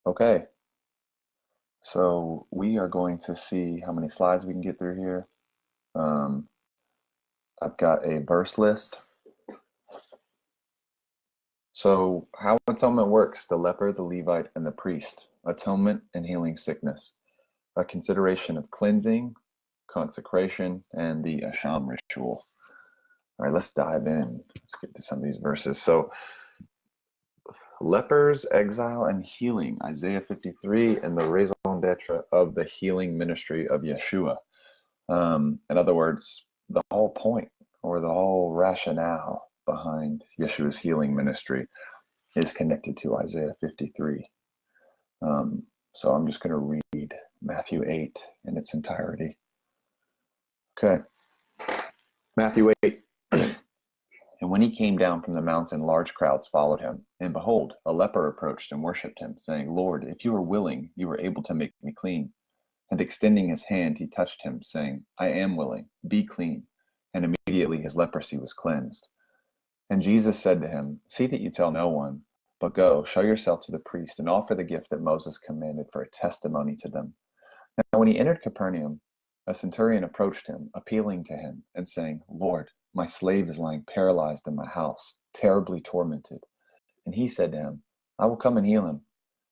Okay, so we are going to see how many slides we can get through here. Um, I've got a verse list. So how atonement works: the leper, the Levite, and the priest. Atonement and healing sickness. A consideration of cleansing, consecration, and the asham ritual. All right, let's dive in. Let's get to some of these verses. So lepers, exile, and healing. Isaiah 53 and the raison d'etre of the healing ministry of Yeshua. In other words, the whole point or the whole rationale behind Yeshua's healing ministry is connected to Isaiah 53. So I'm just going to read Matthew 8 in its entirety. Okay, Matthew 8. And when he came down from the mountain, large crowds followed him. And behold, a leper approached and worshipped him, saying, Lord, if you are willing, you are able to make me clean. And extending his hand, he touched him, saying, I am willing, be clean. And immediately his leprosy was cleansed. And Jesus said to him, see that you tell no one, but go, show yourself to the priest, and offer the gift that Moses commanded for a testimony to them. Now when he entered Capernaum, a centurion approached him, appealing to him, and saying, Lord, my slave is lying paralyzed in my house, terribly tormented. And he said to him, I will come and heal him.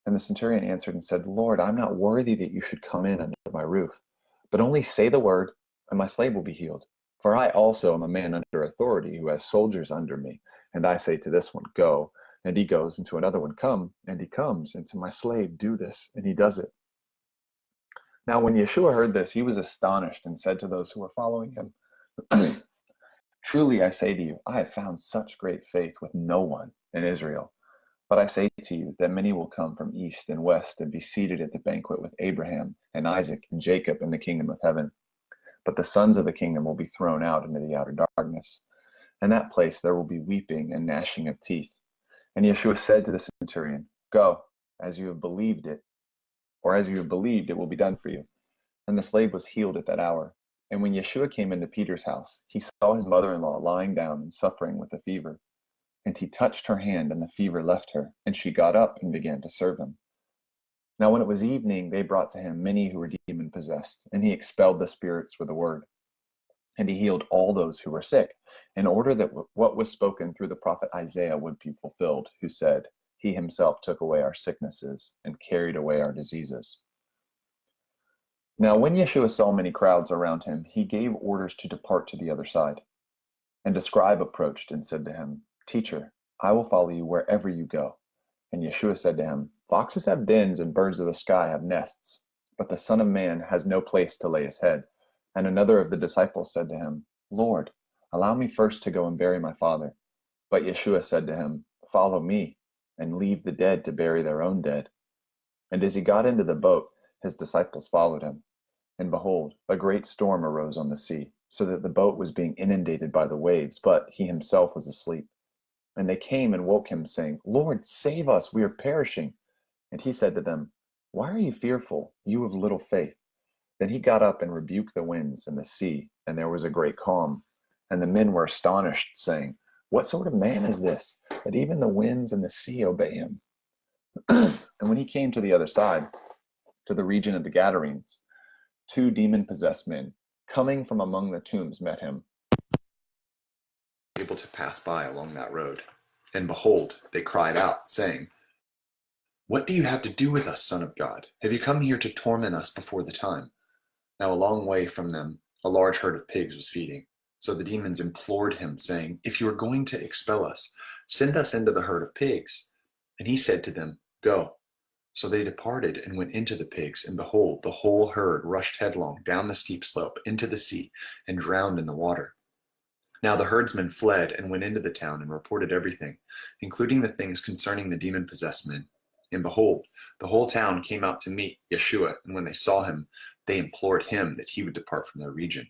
And the centurion answered and said, Lord, I'm not worthy that you should come in under my roof, but only say the word, and my slave will be healed. For I also am a man under authority who has soldiers under me. And I say to this one, go, and he goes, and to another one, come, and he comes, and to my slave, do this, and he does it. Now when Yeshua heard this, he was astonished and said to those who were following him, truly I say to you, I have found such great faith with no one in Israel. But I say to you that many will come from east and west and be seated at the banquet with Abraham and Isaac and Jacob in the kingdom of heaven. But the sons of the kingdom will be thrown out into the outer darkness. In that place there will be weeping and gnashing of teeth. And Yeshua said to the centurion, go, as you have believed it, or as you have believed, it will be done for you. And the slave was healed at that hour. And when Yeshua came into Peter's house, he saw his mother-in-law lying down and suffering with a fever. And he touched her hand, and the fever left her, and she got up and began to serve him. Now when it was evening, they brought to him many who were demon-possessed, and he expelled the spirits with a word. And he healed all those who were sick, in order that what was spoken through the prophet Isaiah would be fulfilled, who said, he himself took away our sicknesses and carried away our diseases. Now when Yeshua saw many crowds around him, he gave orders to depart to the other side. And a scribe approached and said to him, Teacher, I will follow you wherever you go. And Yeshua said to him, Foxes have dens and birds of the sky have nests, but the Son of Man has no place to lay his head. And another of the disciples said to him, Lord, allow me first to go and bury my father. But Yeshua said to him, Follow me, and leave the dead to bury their own dead. And as he got into the boat, his disciples followed him. And behold, a great storm arose on the sea, so that the boat was being inundated by the waves, but he himself was asleep. And they came and woke him, saying, Lord, save us, we are perishing. And he said to them, Why are you fearful, you of little faith? Then he got up and rebuked the winds and the sea, and there was a great calm. And the men were astonished, saying, What sort of man is this, that even the winds and the sea obey him? And when he came to the other side, to the region of the Gadarenes, two demon-possessed men, coming from among the tombs, met him, able to pass by along that road. And behold, they cried out, saying, What do you have to do with us, Son of God? Have you come here to torment us before the time? Now a long way from them, a large herd of pigs was feeding. So the demons implored him, saying, If you are going to expel us, send us into the herd of pigs. And he said to them, Go. So they departed and went into the pigs, and behold, the whole herd rushed headlong down the steep slope into the sea and drowned in the water. Now the herdsmen fled and went into the town and reported everything, including the things concerning the demon-possessed men. And behold, the whole town came out to meet Yeshua, and when they saw him, they implored him that he would depart from their region.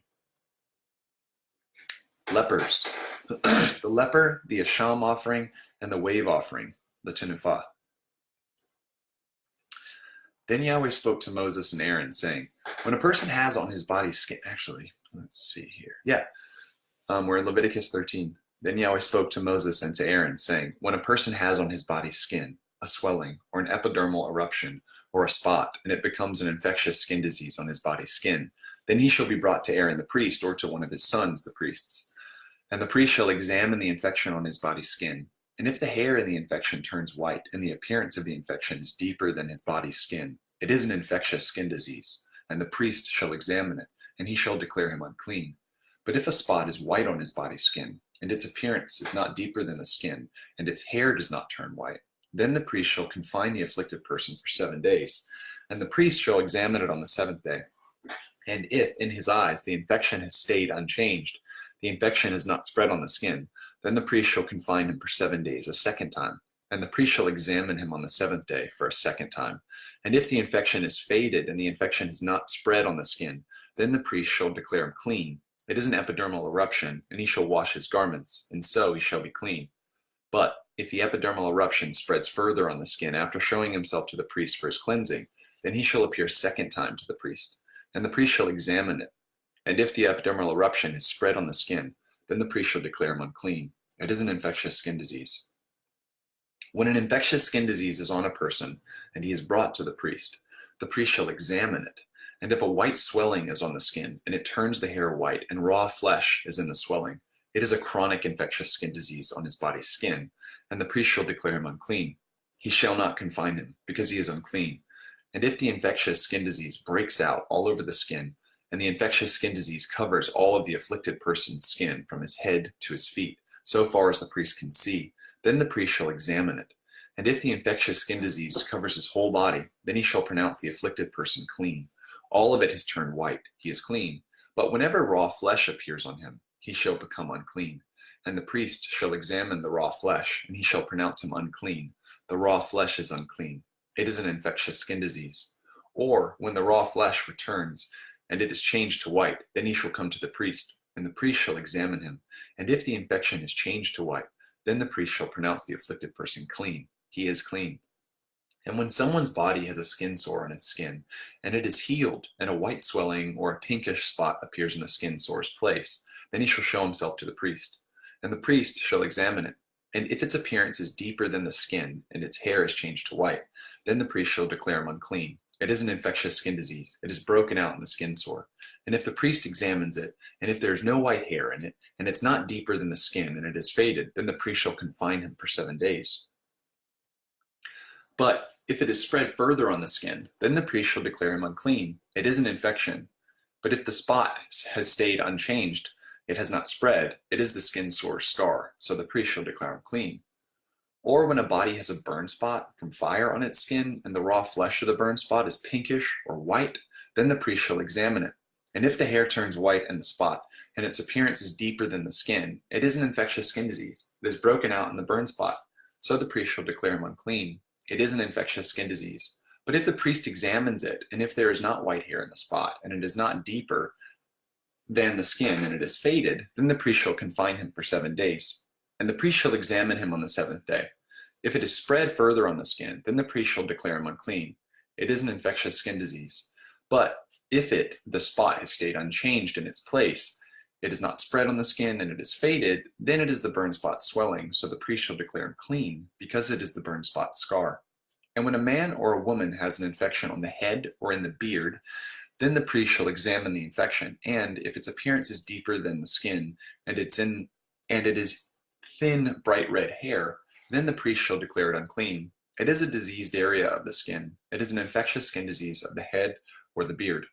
Lepers. The leper, the asham offering, and the wave offering, the tenufah. Then Yahweh spoke to Moses and Aaron, saying, When a person has on his body skin, actually, let's see here. Yeah, we're in Leviticus 13. Then Yahweh spoke to Moses and to Aaron, saying, When a person has on his body skin, a swelling, or an epidermal eruption, or a spot, and it becomes an infectious skin disease on his body's skin, then he shall be brought to Aaron the priest, or to one of his sons, the priests. And the priest shall examine the infection on his body's skin. And if the hair in the infection turns white, and the appearance of the infection is deeper than his body's skin, it is an infectious skin disease, and the priest shall examine it, and he shall declare him unclean. But if a spot is white on his body's skin, and its appearance is not deeper than the skin, and its hair does not turn white, then the priest shall confine the afflicted person for 7 days, and the priest shall examine it on the seventh day. And if in his eyes the infection has stayed unchanged, the infection has not spread on the skin, then the priest shall confine him for 7 days a second time, and the priest shall examine him on the seventh day for a second time. And if the infection is faded and the infection has not spread on the skin, then the priest shall declare him clean. It is an epidermal eruption, and he shall wash his garments, and so he shall be clean. But if the epidermal eruption spreads further on the skin after showing himself to the priest for his cleansing, then he shall appear a second time to the priest, and the priest shall examine it. And if the epidermal eruption is spread on the skin, then the priest shall declare him unclean. It is an infectious skin disease. When an infectious skin disease is on a person, and he is brought to the priest shall examine it. And if a white swelling is on the skin, and it turns the hair white, and raw flesh is in the swelling, it is a chronic infectious skin disease on his body's skin, and the priest shall declare him unclean. He shall not confine him, because he is unclean. And if the infectious skin disease breaks out all over the skin, and the infectious skin disease covers all of the afflicted person's skin from his head to his feet, so far as the priest can see, then the priest shall examine it. And if the infectious skin disease covers his whole body, then he shall pronounce the afflicted person clean. All of it has turned white, he is clean. But whenever raw flesh appears on him, he shall become unclean. And the priest shall examine the raw flesh, and he shall pronounce him unclean. The raw flesh is unclean. It is an infectious skin disease. Or when the raw flesh returns, and it is changed to white, then he shall come to the priest, and the priest shall examine him. And if the infection is changed to white, then the priest shall pronounce the afflicted person clean. He is clean. And when someone's body has a skin sore on its skin, and it is healed, and a white swelling or a pinkish spot appears in the skin sore's place, then he shall show himself to the priest. And the priest shall examine it. And if its appearance is deeper than the skin, and its hair is changed to white, then the priest shall declare him unclean. It is an infectious skin disease. It is broken out in the skin sore. And if the priest examines it, and if there is no white hair in it, and it's not deeper than the skin, and it is faded, then the priest shall confine him for 7 days. But if it is spread further on the skin, then the priest shall declare him unclean. It is an infection. But if the spot has stayed unchanged, it has not spread, it is the skin sore scar, so the priest shall declare him clean. Or when a body has a burn spot from fire on its skin, and the raw flesh of the burn spot is pinkish or white, then the priest shall examine it. And if the hair turns white in the spot, and its appearance is deeper than the skin, it is an infectious skin disease. It is broken out in the burn spot, so the priest shall declare him unclean. It is an infectious skin disease. But if the priest examines it, and if there is not white hair in the spot, and it is not deeper than the skin, and it is faded, then the priest shall confine him for 7 days. And the priest shall examine him on the seventh day. If it is spread further on the skin, then the priest shall declare him unclean. It is an infectious skin disease. But if the spot has stayed unchanged in its place, it is not spread on the skin, and it is faded, then it is the burn spot swelling, so the priest shall declare him clean, because it is the burn spot scar. And when a man or a woman has an infection on the head or in the beard, then the priest shall examine the infection, and if its appearance is deeper than the skin, and it is thin, bright red hair, then the priest shall declare it unclean. It is a diseased area of the skin. It is an infectious skin disease of the head or the beard.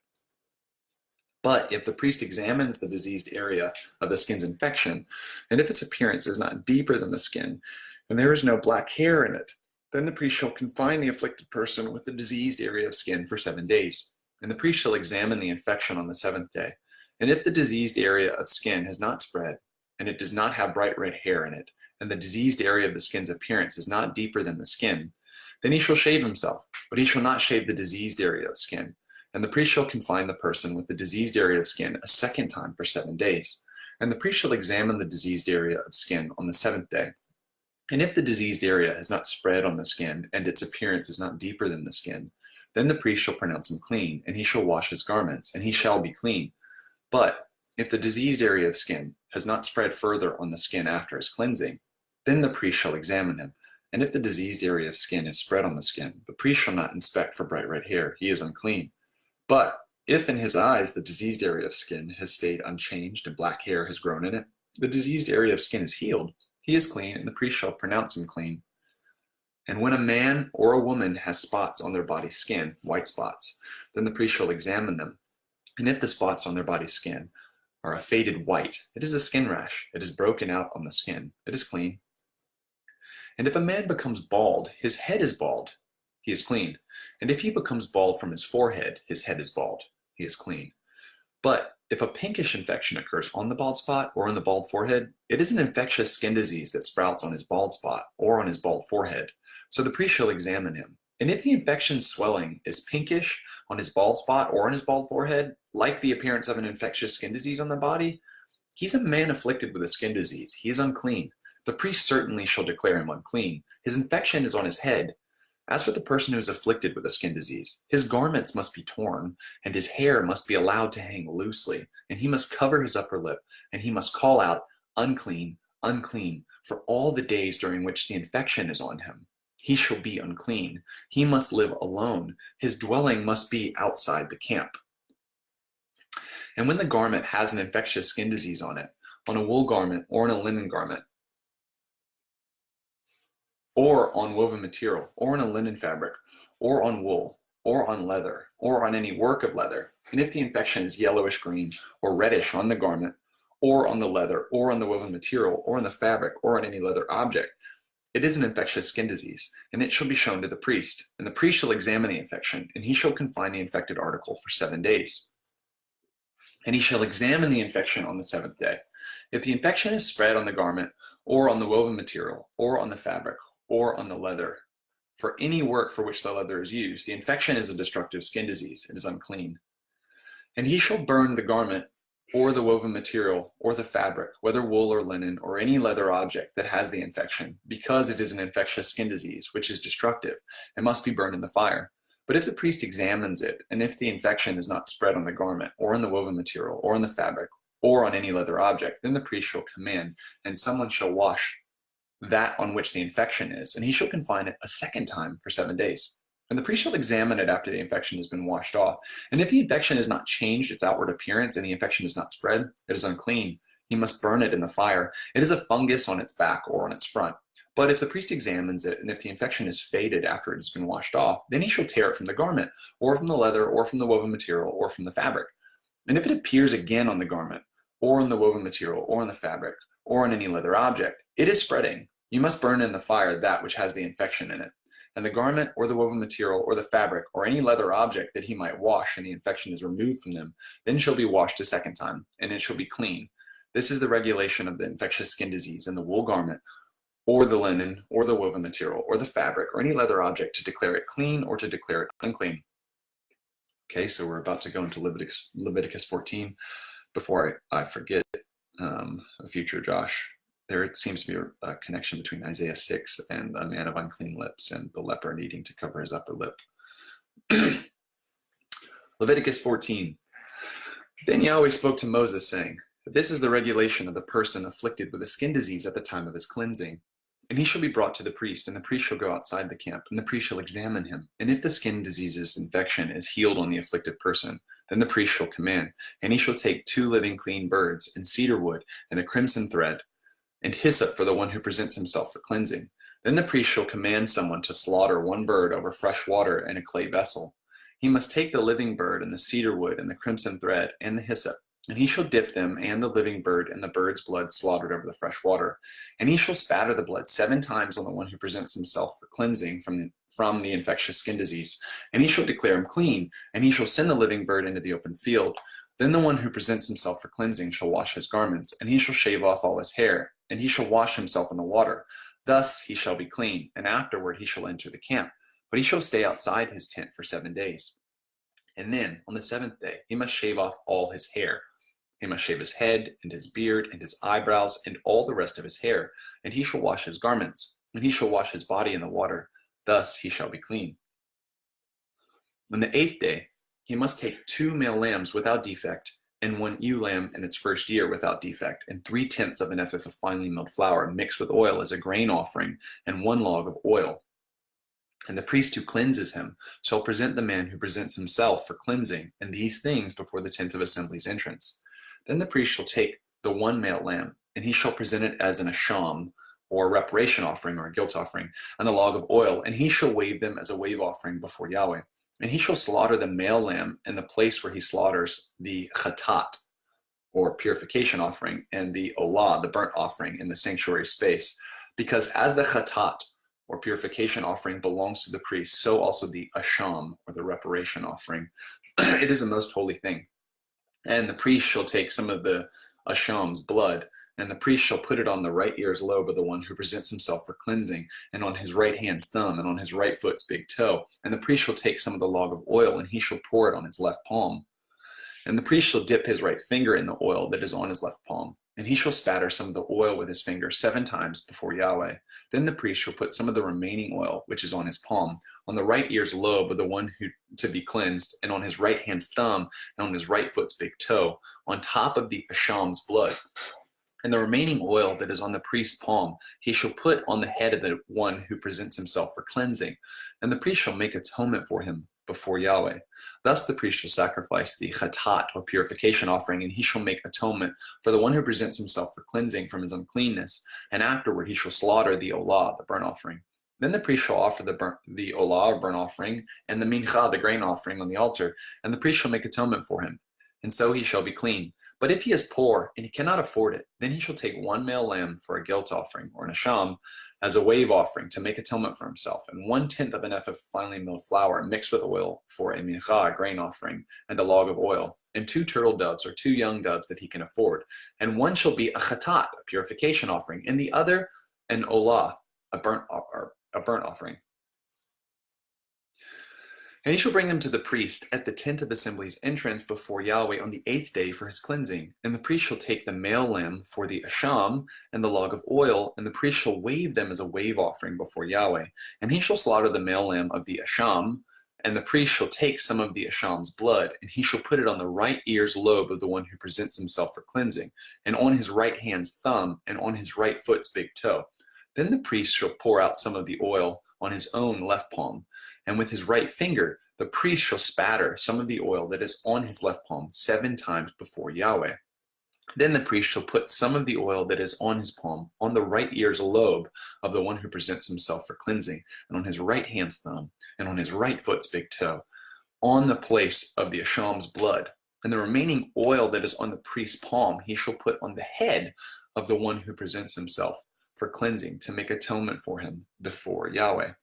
But if the priest examines the diseased area of the skin's infection, and if its appearance is not deeper than the skin, and there is no black hair in it, then the priest shall confine the afflicted person with the diseased area of skin for 7 days. And the priest shall examine the infection on the seventh day. And if the diseased area of skin has not spread, and it does not have bright red hair in it, and the diseased area of the skin's appearance is not deeper than the skin, then he shall shave himself, but he shall not shave the diseased area of skin. And the priest shall confine the person with the diseased area of skin a second time for 7 days. And the priest shall examine the diseased area of skin on the seventh day. And if the diseased area has not spread on the skin, and its appearance is not deeper than the skin, then the priest shall pronounce him clean, and he shall wash his garments, and he shall be clean. But if the diseased area of skin has not spread further on the skin after his cleansing, then the priest shall examine him. And if the diseased area of skin is spread on the skin, the priest shall not inspect for bright red hair. He is unclean. But if in his eyes the diseased area of skin has stayed unchanged and black hair has grown in it, the diseased area of skin is healed. He is clean, and the priest shall pronounce him clean. And when a man or a woman has spots on their body skin, white spots, then the priest shall examine them. And if the spots on their body skin are a faded white, it is a skin rash. It is broken out on the skin. It is clean. And if a man becomes bald, his head is bald, he is clean. And if he becomes bald from his forehead, his head is bald, he is clean. But if a pinkish infection occurs on the bald spot or on the bald forehead, it is an infectious skin disease that sprouts on his bald spot or on his bald forehead. So the priest shall examine him. And if the infection swelling is pinkish on his bald spot or on his bald forehead, like the appearance of an infectious skin disease on the body, he's a man afflicted with a skin disease. He is unclean. The priest certainly shall declare him unclean. His infection is on his head. As for the person who is afflicted with a skin disease, his garments must be torn, and his hair must be allowed to hang loosely, and he must cover his upper lip, and he must call out, unclean, unclean, for all the days during which the infection is on him. He shall be unclean. He must live alone. His dwelling must be outside the camp. And when the garment has an infectious skin disease on it, on a wool garment or on a linen garment, or on woven material, or on a linen fabric, or on wool, or on leather, or on any work of leather, and if the infection is yellowish green or reddish on the garment, or on the leather, or on the woven material, or on the fabric, or on any leather object, it is an infectious skin disease, and it shall be shown to the priest. And the priest shall examine the infection, and he shall confine the infected article for 7 days. And he shall examine the infection on the 7th day. If the infection is spread on the garment, or on the woven material, or on the fabric, or on the leather, for any work for which the leather is used, the infection is a destructive skin disease. It is unclean. And he shall burn the garment, or the woven material, or the fabric, whether wool or linen, or any leather object that has the infection, because it is an infectious skin disease, which is destructive, and must be burned in the fire. But if the priest examines it, and if the infection is not spread on the garment, or on the woven material, or on the fabric, or on any leather object, then the priest shall command, and someone shall wash that on which the infection is, and he shall confine it a second time for 7 days. And the priest shall examine it after the infection has been washed off. And if the infection has not changed its outward appearance, and the infection is not spread, it is unclean. He must burn it in the fire. It is a fungus on its back or on its front. But if the priest examines it, and if the infection is faded after it has been washed off, then he shall tear it from the garment, or from the leather, or from the woven material, or from the fabric. And if it appears again on the garment, or on the woven material, or on the fabric, or on any leather object, it is spreading. You must burn in the fire that which has the infection in it. And the garment, or the woven material, or the fabric, or any leather object that he might wash, and the infection is removed from them, then shall be washed a second time, and it shall be clean. This is the regulation of the infectious skin disease in the wool garment, or the linen, or the woven material, or the fabric, or any leather object, to declare it clean or to declare it unclean. Okay, so we're about to go into Leviticus 14. Before I forget, a future Josh, there seems to be a connection between Isaiah 6 and a man of unclean lips and the leper needing to cover his upper lip. Leviticus 14. Then Yahweh spoke to Moses, saying, "This is the regulation of the person afflicted with a skin disease at the time of his cleansing. And he shall be brought to the priest, and the priest shall go outside the camp, and the priest shall examine him. And if the skin disease's infection is healed on the afflicted person, then the priest shall command, and he shall take 2 living clean birds, and cedar wood, and a crimson thread, and hyssop for the one who presents himself for cleansing. Then the priest shall command someone to slaughter 1 bird over fresh water in a clay vessel. He must take the living bird, and the cedar wood, and the crimson thread, and the hyssop, and he shall dip them and the living bird in the bird's blood slaughtered over the fresh water. And he shall spatter the blood 7 times on the one who presents himself for cleansing from the infectious skin disease. And he shall declare him clean, and he shall send the living bird into the open field. Then the one who presents himself for cleansing shall wash his garments, and he shall shave off all his hair, and he shall wash himself in the water. Thus he shall be clean, and afterward he shall enter the camp. But he shall stay outside his tent for 7 days. And then on the 7th day he must shave off all his hair. He must shave his head, and his beard, and his eyebrows, and all the rest of his hair, and he shall wash his garments, and he shall wash his body in the water. Thus he shall be clean. On the 8th day he must take 2 male lambs without defect, and 1 ewe lamb in its first year without defect, and 3/10 of an ephah of finely milled flour mixed with oil as a grain offering, and 1 log of oil. And the priest who cleanses him shall present the man who presents himself for cleansing and these things before the tent of assembly's entrance. Then the priest shall take the 1 male lamb, and he shall present it as an asham, or a reparation offering, or a guilt offering, and a log of oil, and he shall wave them as a wave offering before Yahweh. And he shall slaughter the male lamb in the place where he slaughters the chatat, or purification offering, and the olah, the burnt offering, in the sanctuary space. Because as the chatat, or purification offering, belongs to the priest, so also the asham, or the reparation offering. It is a most holy thing. And the priest shall take some of the asham's blood, and the priest shall put it on the right ear's lobe of the one who presents himself for cleansing, and on his right hand's thumb, and on his right foot's big toe. And the priest shall take some of the log of oil, and he shall pour it on his left palm. And the priest shall dip his right finger in the oil that is on his left palm, and he shall spatter some of the oil with his finger 7 times before Yahweh. Then the priest shall put some of the remaining oil, which is on his palm, on the right ear's lobe of the one who to be cleansed, and on his right hand's thumb, and on his right foot's big toe, on top of the asham's blood. And the remaining oil that is on the priest's palm he shall put on the head of the one who presents himself for cleansing, and the priest shall make atonement for him before Yahweh. Thus the priest shall sacrifice the chatat, or purification offering, and he shall make atonement for the one who presents himself for cleansing from his uncleanness, and afterward he shall slaughter the olah, the burnt offering. Then the priest shall offer the olah, or burnt offering, and the mincha, the grain offering, on the altar, and the priest shall make atonement for him, and so he shall be clean. But if he is poor and he cannot afford it, then he shall take 1 male lamb for a guilt offering, or an asham, as a wave offering to make atonement for himself, and 1/10 of an ephah of finely milled flour mixed with oil for a mincha, a grain offering, and a log of oil, and 2 turtle doves, or 2 young doves that he can afford. And one shall be a chatat, a purification offering, and the other an olah, a burnt offering. And he shall bring them to the priest at the tent of assembly's entrance before Yahweh on the 8th day for his cleansing. And the priest shall take the male lamb for the asham and the log of oil, and the priest shall wave them as a wave offering before Yahweh. And he shall slaughter the male lamb of the asham, and the priest shall take some of the asham's blood, and he shall put it on the right ear's lobe of the one who presents himself for cleansing, and on his right hand's thumb, and on his right foot's big toe. Then the priest shall pour out some of the oil on his own left palm, and with his right finger the priest shall spatter some of the oil that is on his left palm 7 times before Yahweh. Then the priest shall put some of the oil that is on his palm on the right ear's lobe of the one who presents himself for cleansing, and on his right hand's thumb, and on his right foot's big toe, on the place of the asham's blood. And the remaining oil that is on the priest's palm he shall put on the head of the one who presents himself for cleansing to make atonement for him before Yahweh.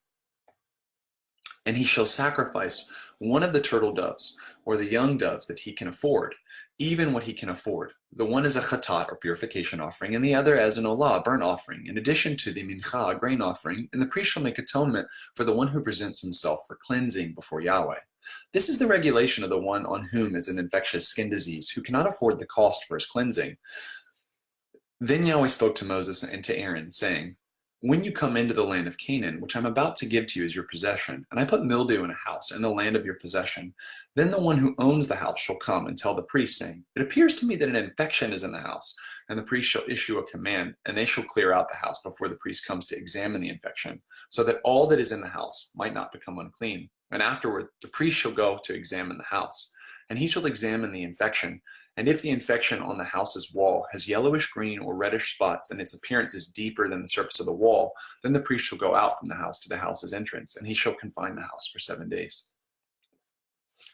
And he shall sacrifice 1 of the turtle doves, or the young doves that he can afford, even what he can afford. The one is a chatat, or purification offering, and the other as an olah, burnt offering, in addition to the mincha, grain offering. And the priest shall make atonement for the one who presents himself for cleansing before Yahweh. This is the regulation of the one on whom is an infectious skin disease, who cannot afford the cost for his cleansing. Then Yahweh spoke to Moses and to Aaron, saying, when you come into the land of Canaan, which I'm about to give to you as your possession, and I put mildew in a house in the land of your possession, then the one who owns the house shall come and tell the priest, saying, it appears to me that an infection is in the house. And the priest shall issue a command, and they shall clear out the house before the priest comes to examine the infection, so that all that is in the house might not become unclean. And afterward the priest shall go to examine the house, and he shall examine the infection. And if the infection on the house's wall has yellowish green or reddish spots, and its appearance is deeper than the surface of the wall, then the priest shall go out from the house to the house's entrance, and he shall confine the house for 7 days.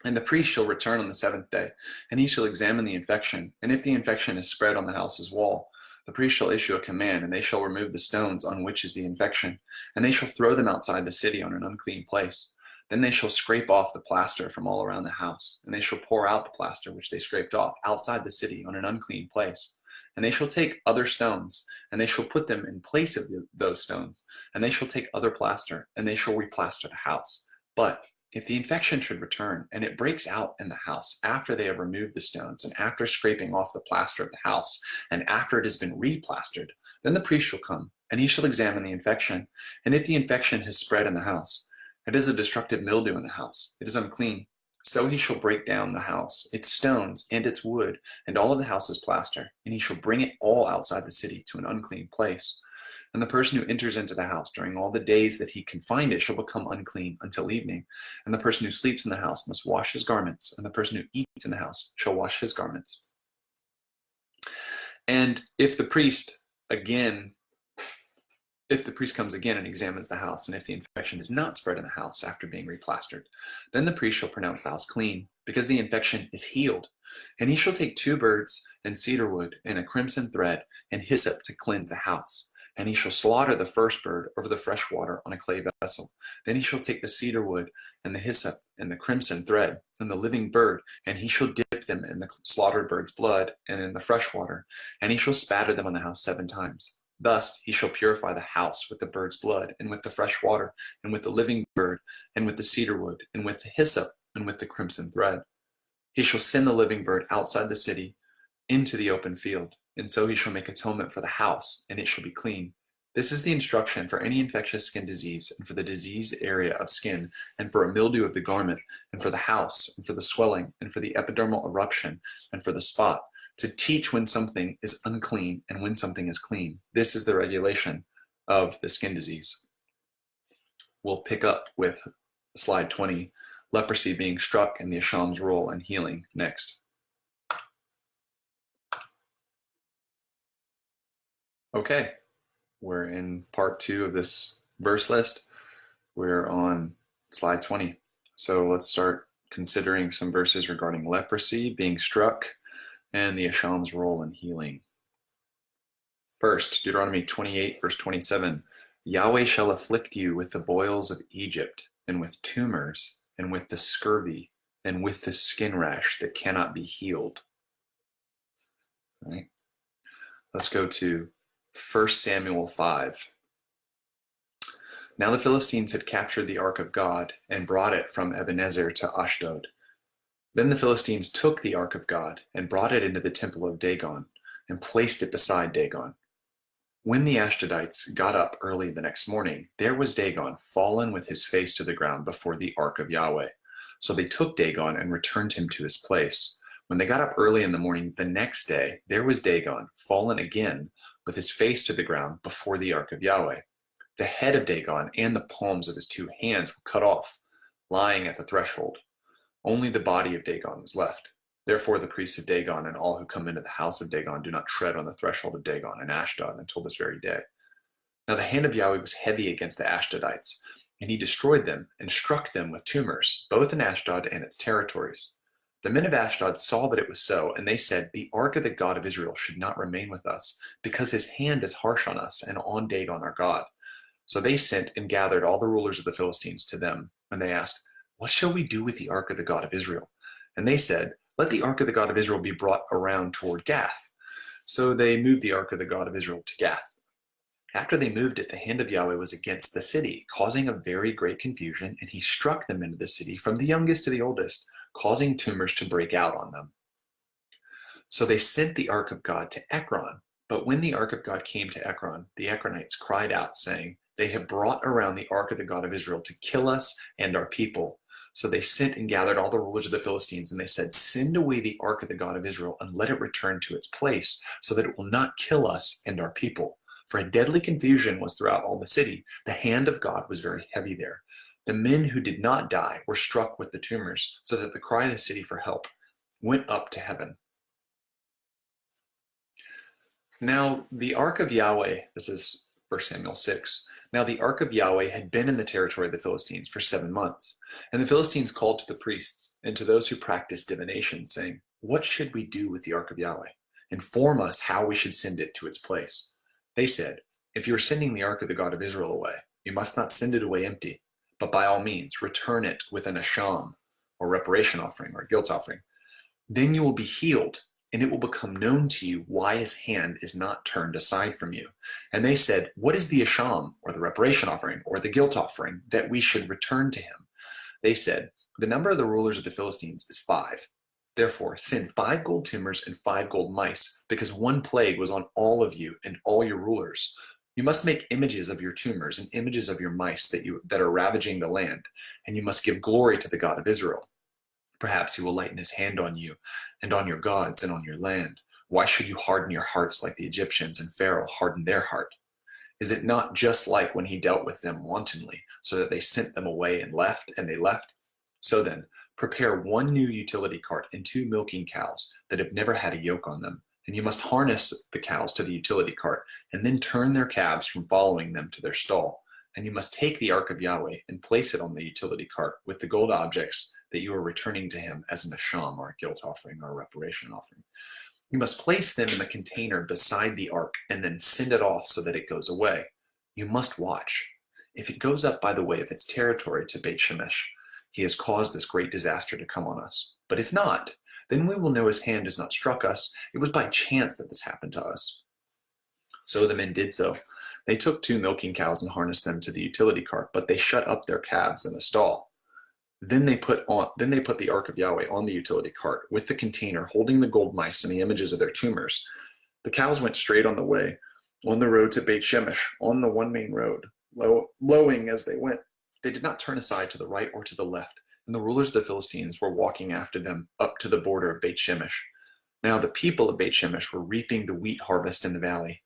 And the priest shall return on the 7th day, and he shall examine the infection. And if the infection is spread on the house's wall, the priest shall issue a command, and they shall remove the stones on which is the infection, and they shall throw them outside the city on an unclean place. Then they shall scrape off the plaster from all around the house, and they shall pour out the plaster which they scraped off outside the city on an unclean place. And they shall take other stones, and they shall put them in place of those stones, and they shall take other plaster, and they shall replaster the house. But if the infection should return, and it breaks out in the house after they have removed the stones, and after scraping off the plaster of the house, and after it has been replastered, then the priest shall come, and he shall examine the infection. And if the infection has spread in the house, it is a destructive mildew in the house, it is unclean. So he shall break down the house, its stones and its wood, and all of the house's plaster, and he shall bring it all outside the city to an unclean place. And the person who enters into the house during all the days that he can find it shall become unclean until evening. And the person who sleeps in the house must wash his garments, and the person who eats in the house shall wash his garments. And if the priest comes again and examines the house, and if the infection is not spread in the house after being replastered, then the priest shall pronounce the house clean, because the infection is healed. And he shall take 2 birds and cedar wood and a crimson thread and hyssop to cleanse the house. And he shall slaughter the first bird over the fresh water on a clay vessel. Then he shall take the cedar wood and the hyssop and the crimson thread and the living bird, and he shall dip them in the slaughtered bird's blood and in the fresh water, and he shall spatter them on the house 7 times. Thus he shall purify the house with the bird's blood, and with the fresh water, and with the living bird, and with the cedar wood, and with the hyssop, and with the crimson thread. He shall send the living bird outside the city into the open field, and so he shall make atonement for the house, and it shall be clean. This is the instruction for any infectious skin disease, and for the diseased area of skin, and for a mildew of the garment, and for the house, and for the swelling, and for the epidermal eruption, and for the spot, to teach when something is unclean and when something is clean. This is the regulation of the skin disease. We'll pick up with slide 20, leprosy being struck and the asham's role in healing next. Okay, we're in part 2 of this verse list. We're on slide 20. So let's start considering some verses regarding leprosy being struck and the asham's role in healing. First, Deuteronomy 28, verse 27. Yahweh shall afflict you with the boils of Egypt, and with tumors, and with the scurvy, and with the skin rash that cannot be healed. All right. Let's go to 1 Samuel 5. Now the Philistines had captured the ark of God and brought it from Ebenezer to Ashdod. Then the Philistines took the ark of God and brought it into the temple of Dagon and placed it beside Dagon. When the Ashdodites got up early the next morning, there was Dagon fallen with his face to the ground before the ark of Yahweh. So they took Dagon and returned him to his place. When they got up early in the morning the next day, there was Dagon fallen again with his face to the ground before the ark of Yahweh. The head of Dagon and the palms of his 2 hands were cut off, lying at the threshold. Only the body of Dagon was left. Therefore the priests of Dagon and all who come into the house of Dagon do not tread on the threshold of Dagon and Ashdod until this very day. Now the hand of Yahweh was heavy against the Ashdodites, and he destroyed them and struck them with tumors, both in Ashdod and its territories. The men of Ashdod saw that it was so, and they said, the ark of the God of Israel should not remain with us, because his hand is harsh on us and on Dagon our God. So they sent and gathered all the rulers of the Philistines to them, and they asked, what shall we do with the ark of the God of Israel? And they said, let the ark of the God of Israel be brought around toward Gath. So they moved the ark of the God of Israel to Gath. After they moved it, the hand of Yahweh was against the city, causing a very great confusion, and he struck them into the city from the youngest to the oldest, causing tumors to break out on them. So they sent the ark of God to Ekron. But when the ark of God came to Ekron, the Ekronites cried out, saying, they have brought around the ark of the God of Israel to kill us and our people. So they sent and gathered all the rulers of the Philistines, and they said, send away the ark of the God of Israel and let it return to its place, so that it will not kill us and our people. For a deadly confusion was throughout all the city. The hand of God was very heavy there. The men who did not die were struck with the tumors, so that the cry of the city for help went up to heaven. Now the ark of Yahweh, this is 1 Samuel 6, now the ark of Yahweh had been in the territory of the Philistines for 7 months. And the Philistines called to the priests and to those who practiced divination, saying, what should we do with the ark of Yahweh? Inform us how we should send it to its place. They said, if you are sending the ark of the God of Israel away, you must not send it away empty, but by all means return it with an asham, or reparation offering, or guilt offering. Then you will be healed, and it will become known to you why his hand is not turned aside from you. And they said, what is the asham, or the reparation offering, or the guilt offering, that we should return to him? They said, the number of the rulers of the Philistines is 5. Therefore, send 5 gold tumors and 5 gold mice, because one plague was on all of you and all your rulers. You must make images of your tumors and images of your mice that are ravaging the land, and you must give glory to the God of Israel. Perhaps he will lighten his hand on you and on your gods and on your land. Why should you harden your hearts like the Egyptians and Pharaoh hardened their heart? Is it not just like when he dealt with them wantonly, so that they sent them away and they left? So then, prepare one new utility cart and 2 milking cows that have never had a yoke on them, and you must harness the cows to the utility cart, and then turn their calves from following them to their stall. And you must take the ark of Yahweh and place it on the utility cart with the gold objects that you are returning to him as an asham, or a guilt offering, or a reparation offering. You must place them in the container beside the ark and then send it off so that it goes away. You must watch. If it goes up by the way of its territory to Beit Shemesh, he has caused this great disaster to come on us. But if not, then we will know his hand has not struck us. It was by chance that this happened to us. So the men did so. They took 2 milking cows and harnessed them to the utility cart, but they shut up their calves in the stall. Then they put the ark of Yahweh on the utility cart with the container holding the gold mice and the images of their tumors. The cows went straight on the way, on the road to Beit Shemesh, on the one main road, lowing as they went. They did not turn aside to the right or to the left, and the rulers of the Philistines were walking after them up to the border of Beit Shemesh. Now the people of Beit Shemesh were reaping the wheat harvest in the valley.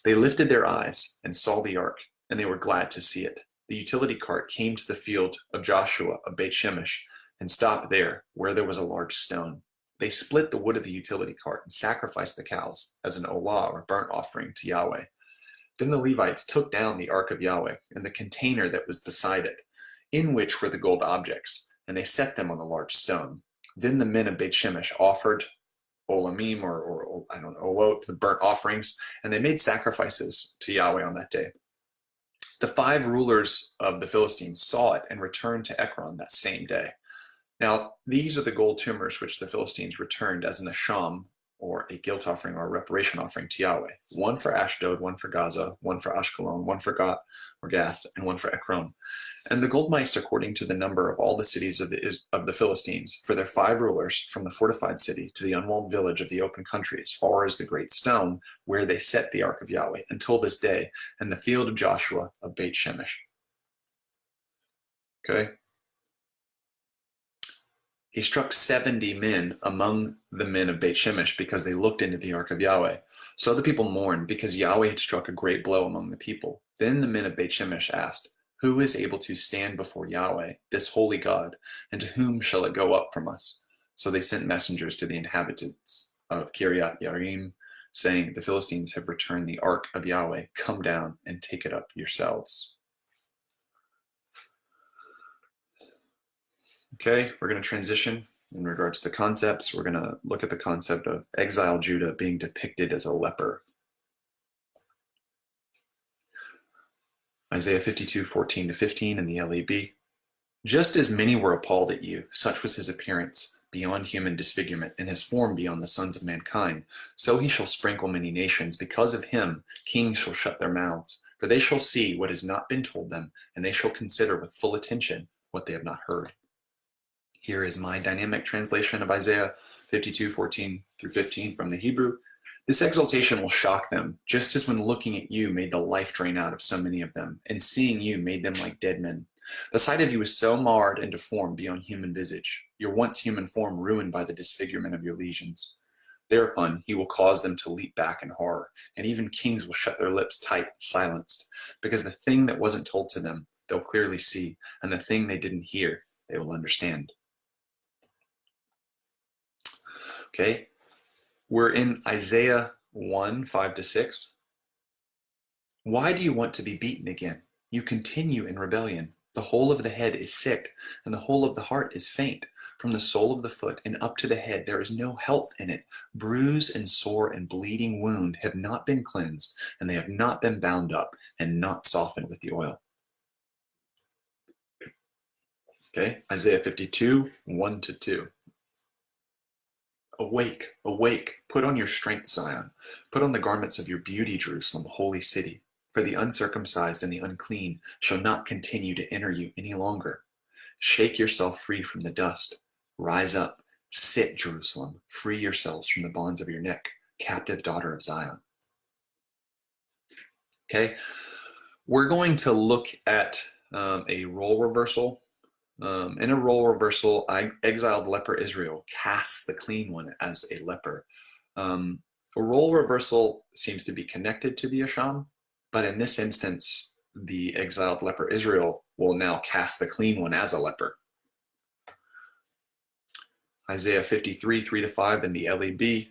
They lifted their eyes and saw the ark, and they were glad to see it. The utility cart came to the field of Joshua of Beit Shemesh and stopped there where there was a large stone. They split the wood of the utility cart and sacrificed the cows as an olah, or burnt offering, to Yahweh. Then the Levites took down the ark of Yahweh and the container that was beside it, in which were the gold objects, and they set them on the large stone. Then the men of Beit Shemesh offered olamim, or I don't know, olot, the burnt offerings, and they made sacrifices to Yahweh on that day. The 5 rulers of the Philistines saw it and returned to Ekron that same day. Now, these are the gold tumors which the Philistines returned as an asham, or a guilt offering or a reparation offering to Yahweh. 1 for Ashdod, 1 for Gaza, 1 for Ashkelon, 1 for Gath, and 1 for Ekron. And the gold mice according to the number of all the cities of the Philistines, for their 5 rulers, from the fortified city to the unwalled village of the open country, as far as the great stone where they set the ark of Yahweh, until this day, and the field of Joshua of Beit Shemesh. Okay. He struck 70 men among the men of Beit Shemesh because they looked into the ark of Yahweh. So the people mourned because Yahweh had struck a great blow among the people. Then the men of Beit Shemesh asked, "Who is able to stand before Yahweh, this holy God, and to whom shall it go up from us?" So they sent messengers to the inhabitants of Kiriath Yearim, saying, "The Philistines have returned the ark of Yahweh. Come down and take it up yourselves." Okay, we're going to transition in regards to concepts. We're going to look at the concept of exiled Judah being depicted as a leper. Isaiah 52:14-15 in the LEB. Just as many were appalled at you, such was his appearance, beyond human disfigurement, and his form beyond the sons of mankind. So he shall sprinkle many nations. Because of him, kings shall shut their mouths. For they shall see what has not been told them, and they shall consider with full attention what they have not heard. Here is my dynamic translation of Isaiah 52:14-15 from the Hebrew. This exaltation will shock them, just as when looking at you made the life drain out of so many of them, and seeing you made them like dead men. The sight of you is so marred and deformed beyond human visage, your once human form ruined by the disfigurement of your lesions. Thereupon he will cause them to leap back in horror, and even kings will shut their lips tight, silenced, because the thing that wasn't told to them, they'll clearly see, and the thing they didn't hear, they will understand. Okay, we're in Isaiah 1:5-6. Why do you want to be beaten again? You continue in rebellion. The whole of the head is sick, and the whole of the heart is faint. From the sole of the foot and up to the head, there is no health in it. Bruise and sore and bleeding wound have not been cleansed, and they have not been bound up and not softened with the oil. Okay, Isaiah 52:1-2. Awake, awake, put on your strength, Zion. Put on the garments of your beauty, Jerusalem, holy city. For the uncircumcised and the unclean shall not continue to enter you any longer. Shake yourself free from the dust. Rise up, sit, Jerusalem. Free yourselves from the bonds of your neck, captive daughter of Zion. Okay, we're going to look at a role reversal In a role reversal, exiled leper Israel casts the clean one as a leper. A role reversal seems to be connected to the asham, but in this instance, the exiled leper Israel will now cast the clean one as a leper. Isaiah 53, 3-5 in the LEB.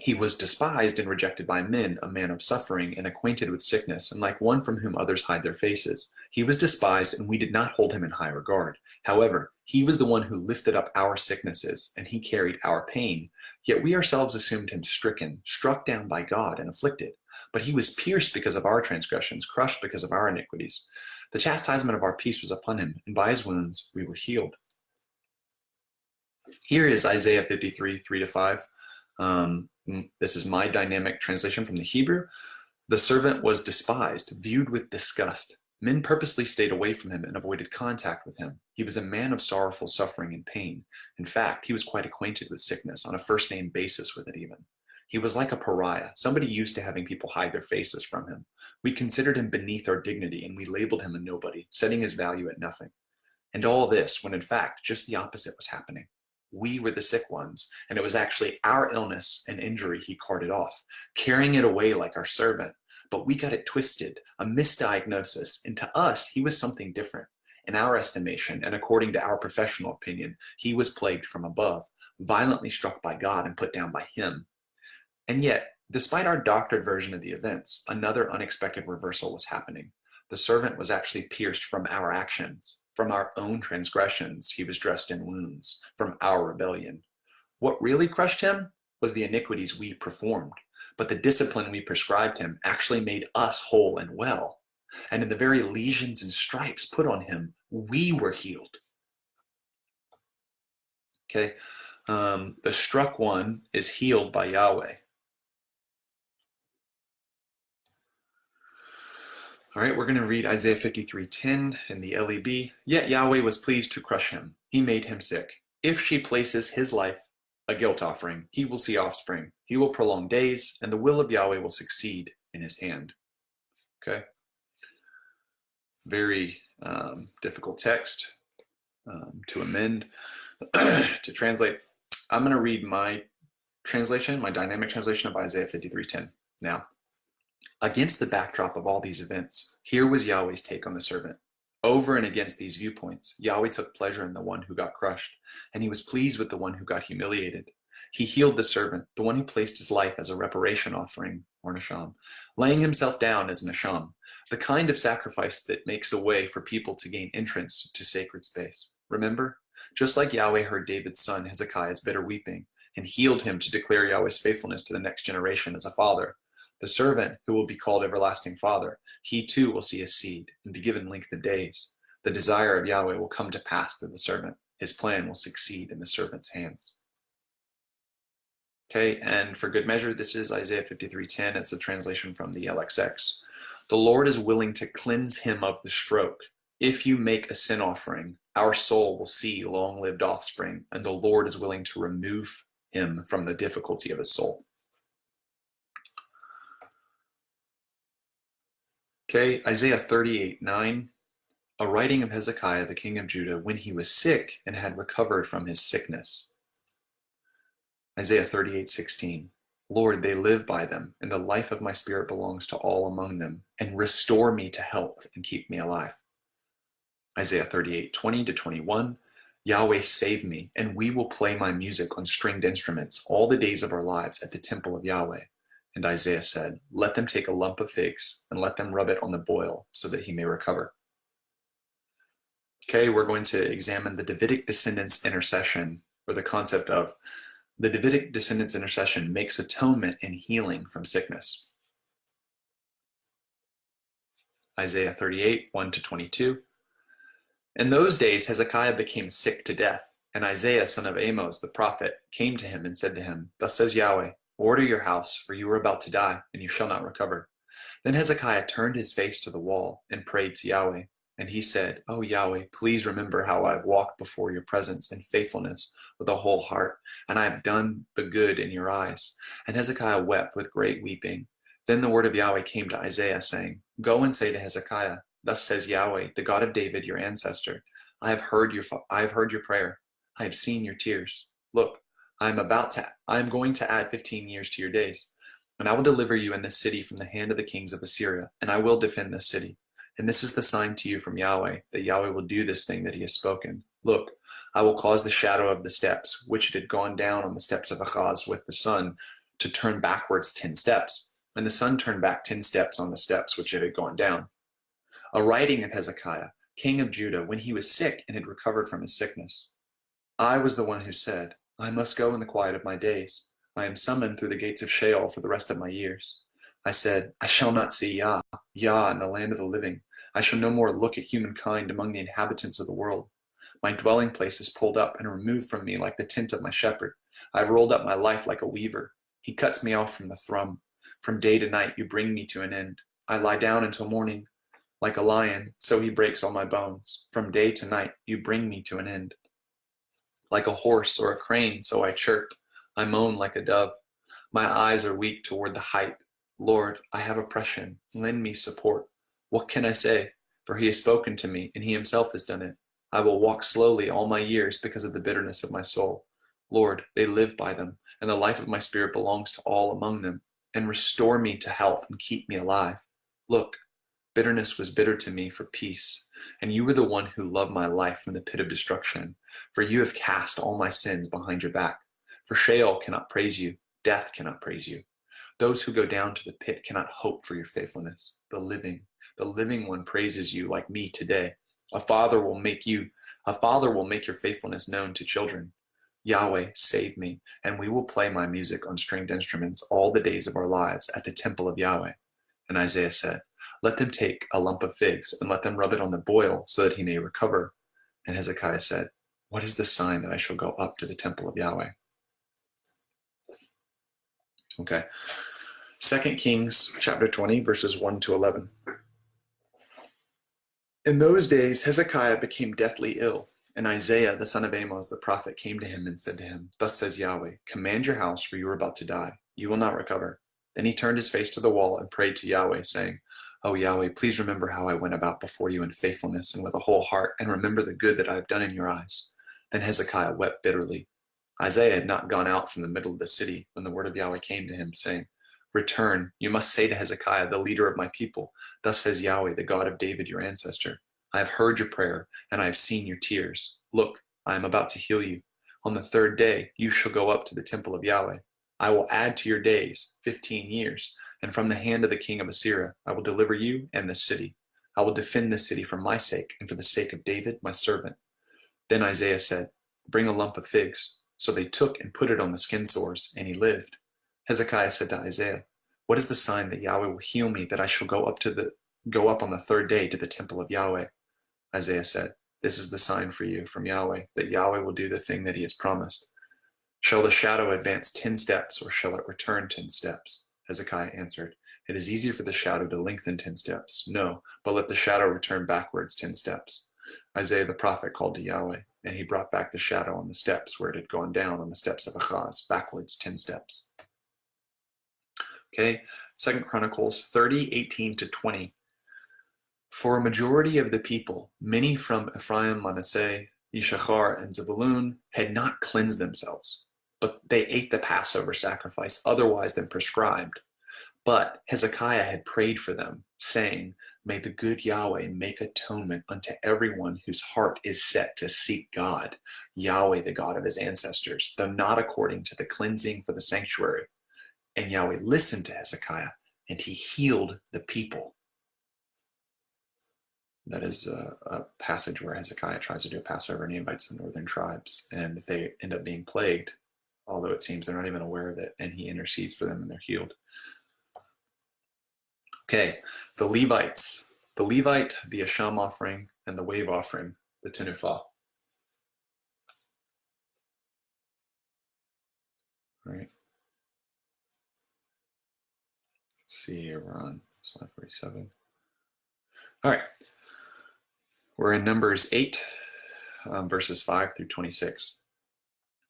He was despised and rejected by men, a man of suffering and acquainted with sickness, and like one from whom others hide their faces. He was despised, and we did not hold him in high regard. However, he was the one who lifted up our sicknesses, and he carried our pain. Yet we ourselves assumed him stricken, struck down by God, and afflicted. But he was pierced because of our transgressions, crushed because of our iniquities. The chastisement of our peace was upon him, and by his wounds we were healed. Here is Isaiah 53, 3-5. This is my dynamic translation from the Hebrew. The servant was despised, viewed with disgust. Men purposely stayed away from him and avoided contact with him. He was a man of sorrowful suffering and pain. In fact, he was quite acquainted with sickness, on a first-name basis with it even. He was like a pariah, somebody used to having people hide their faces from him. We considered him beneath our dignity, and we labeled him a nobody, setting his value at nothing. And all this, when in fact, just the opposite was happening. We were the sick ones, and it was actually our illness and injury he carted off, carrying it away like our servant. But we got it twisted, a misdiagnosis, and to us, he was something different. In our estimation, and according to our professional opinion, he was plagued from above, violently struck by God and put down by him. And yet, despite our doctored version of the events, another unexpected reversal was happening. The servant was actually pierced from our actions. From our own transgressions, he was dressed in wounds, from our rebellion. What really crushed him was the iniquities we performed, but the discipline we prescribed him actually made us whole and well. And in the very lesions and stripes put on him, we were healed. Okay, the struck one is healed by Yahweh. All right, we're going to read Isaiah 53:10 in the LEB. Yet Yahweh was pleased to crush him. He made him sick. If she places his life a guilt offering, he will see offspring. He will prolong days, and the will of Yahweh will succeed in his hand. Okay. Very difficult text to amend, to translate. I'm going to read my translation, my dynamic translation of Isaiah 53:10 now. Against the backdrop of all these events, here was Yahweh's take on the servant. Over and against these viewpoints, Yahweh took pleasure in the one who got crushed, and he was pleased with the one who got humiliated. He healed the servant, the one who placed his life as a reparation offering, or an asham, laying himself down as an asham, the kind of sacrifice that makes a way for people to gain entrance to sacred space. Remember? Just like Yahweh heard David's son Hezekiah's bitter weeping, and healed him to declare Yahweh's faithfulness to the next generation as a father, the servant, who will be called Everlasting Father, he too will see a seed and be given length of days. The desire of Yahweh will come to pass through the servant. His plan will succeed in the servant's hands. Okay, and for good measure, this is Isaiah 53:10. It's a translation from the LXX. The Lord is willing to cleanse him of the stroke. If you make a sin offering, our soul will see long-lived offspring, and the Lord is willing to remove him from the difficulty of his soul. Okay, Isaiah 38:9, a writing of Hezekiah, the king of Judah, when he was sick and had recovered from his sickness. Isaiah 38:16, Lord, they live by them, and the life of my spirit belongs to all among them, and restore me to health and keep me alive. Isaiah 38:20-21, Yahweh save me, and we will play my music on stringed instruments all the days of our lives at the temple of Yahweh. And Isaiah said, let them take a lump of figs and let them rub it on the boil so that he may recover. Okay, we're going to examine the Davidic descendants intercession, or the concept of the Davidic descendants intercession makes atonement and healing from sickness. Isaiah 38:1-22. In those days Hezekiah became sick to death, and Isaiah, son of Amos, the prophet, came to him and said to him, thus says Yahweh, order your house, for you are about to die, and you shall not recover. Then Hezekiah turned his face to the wall and prayed to Yahweh. And he said, O Yahweh, please remember how I have walked before your presence in faithfulness with a whole heart, and I have done the good in your eyes. And Hezekiah wept with great weeping. Then the word of Yahweh came to Isaiah, saying, Go and say to Hezekiah, thus says Yahweh, the God of David, your ancestor, I have heard your prayer. I have seen your tears. Look, I am going to add 15 years to your days, and I will deliver you and this city from the hand of the kings of Assyria, and I will defend this city. And this is the sign to you from Yahweh, that Yahweh will do this thing that he has spoken. Look, I will cause the shadow of the steps, which it had gone down on the steps of Ahaz with the sun, to turn backwards 10 steps. And the sun turned back 10 steps on the steps which it had gone down. A writing of Hezekiah, king of Judah, when he was sick and had recovered from his sickness. I was the one who said, I must go in the quiet of my days. I am summoned through the gates of Sheol for the rest of my years. I said, I shall not see Yah in the land of the living. I shall no more look at humankind among the inhabitants of the world. My dwelling place is pulled up and removed from me like the tent of my shepherd. I have rolled up my life like a weaver. He cuts me off from the thrum. From day to night you bring me to an end. I lie down until morning. Like a lion, so he breaks all my bones. From day to night you bring me to an end. Like a horse or a crane, so I chirp. I moan like a dove. My eyes are weak toward the height. Lord, I have oppression. Lend me support. What can I say? For he has spoken to me, and he himself has done it. I will walk slowly all my years because of the bitterness of my soul. Lord, they live by them, and the life of my spirit belongs to all among them. And restore me to health and keep me alive. Look, bitterness was bitter to me for peace, and you were the one who loved my life from the pit of destruction. For you have cast all my sins behind your back. For Sheol cannot praise you, death cannot praise you. Those who go down to the pit cannot hope for your faithfulness. The living one praises you like me today. A father will make your faithfulness known to children. Yahweh, save me, and we will play my music on stringed instruments all the days of our lives at the temple of Yahweh. And Isaiah said, let them take a lump of figs and let them rub it on the boil so that he may recover. And Hezekiah said, what is the sign that I shall go up to the temple of Yahweh? Okay. 2 Kings chapter 20, verses 1 to 11. In those days, Hezekiah became deathly ill, and Isaiah, the son of Amos, the prophet, came to him and said to him, thus says Yahweh, command your house, for you are about to die. You will not recover. Then he turned his face to the wall and prayed to Yahweh, saying, O Yahweh, please remember how I went about before you in faithfulness and with a whole heart, and remember the good that I have done in your eyes. Then Hezekiah wept bitterly. Isaiah had not gone out from the middle of the city when the word of Yahweh came to him, saying, return, you must say to Hezekiah, the leader of my people, thus says Yahweh, the God of David, your ancestor. I have heard your prayer, and I have seen your tears. Look, I am about to heal you. On the third day, you shall go up to the temple of Yahweh. I will add to your days 15 years, and from the hand of the king of Assyria, I will deliver you and this city. I will defend this city for my sake, and for the sake of David, my servant. Then Isaiah said, bring a lump of figs. So they took and put it on the skin sores, and he lived. Hezekiah said to Isaiah, what is the sign that Yahweh will heal me, that I shall go up on the third day to the temple of Yahweh? Isaiah said, this is the sign for you from Yahweh, that Yahweh will do the thing that he has promised. Shall the shadow advance 10 steps, or shall it return 10 steps? Hezekiah answered, it is easier for the shadow to lengthen 10 steps. No, but let the shadow return backwards 10 steps. Isaiah the prophet called to Yahweh, and he brought back the shadow on the steps where it had gone down on the steps of Ahaz, backwards 10 steps. Okay, 2 Chronicles 30, 18 to 20. For a majority of the people, many from Ephraim, Manasseh, Issachar, and Zebulun, had not cleansed themselves, but they ate the Passover sacrifice otherwise than prescribed. But Hezekiah had prayed for them, saying, may the good Yahweh make atonement unto everyone whose heart is set to seek God, Yahweh the God of his ancestors, though not according to the cleansing for the sanctuary. And Yahweh listened to Hezekiah, and he healed the people. That is a passage where Hezekiah tries to do a Passover, and he invites the northern tribes, and they end up being plagued, although it seems they're not even aware of it, and he intercedes for them, and they're healed. Okay, the Levites. The Levite, the asham offering, and the wave offering, the tenufah. All right. Let's see here, we're on slide 47. All right. We're in Numbers 8, verses 5 through 26.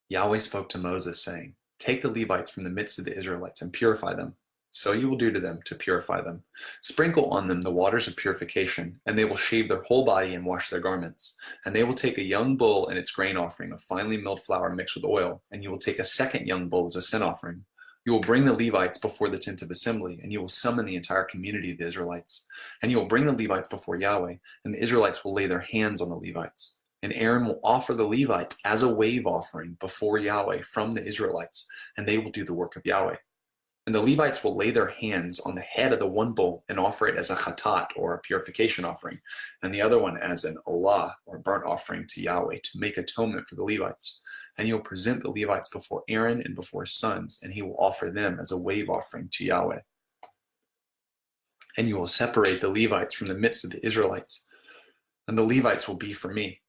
Yahweh spoke to Moses, saying, take the Levites from the midst of the Israelites and purify them. So you will do to them to purify them. Sprinkle on them the waters of purification, and they will shave their whole body and wash their garments. And they will take a young bull and its grain offering of finely milled flour mixed with oil, and you will take a second young bull as a sin offering. You will bring the Levites before the tent of assembly, and you will summon the entire community of the Israelites. And you will bring the Levites before Yahweh, and the Israelites will lay their hands on the Levites. And Aaron will offer the Levites as a wave offering before Yahweh from the Israelites, and they will do the work of Yahweh. And the Levites will lay their hands on the head of the one bull and offer it as a chatat, or a purification offering, and the other one as an olah, or burnt offering to Yahweh, to make atonement for the Levites. And you will present the Levites before Aaron and before his sons, and he will offer them as a wave offering to Yahweh. And you will separate the Levites from the midst of the Israelites, and the Levites will be for me.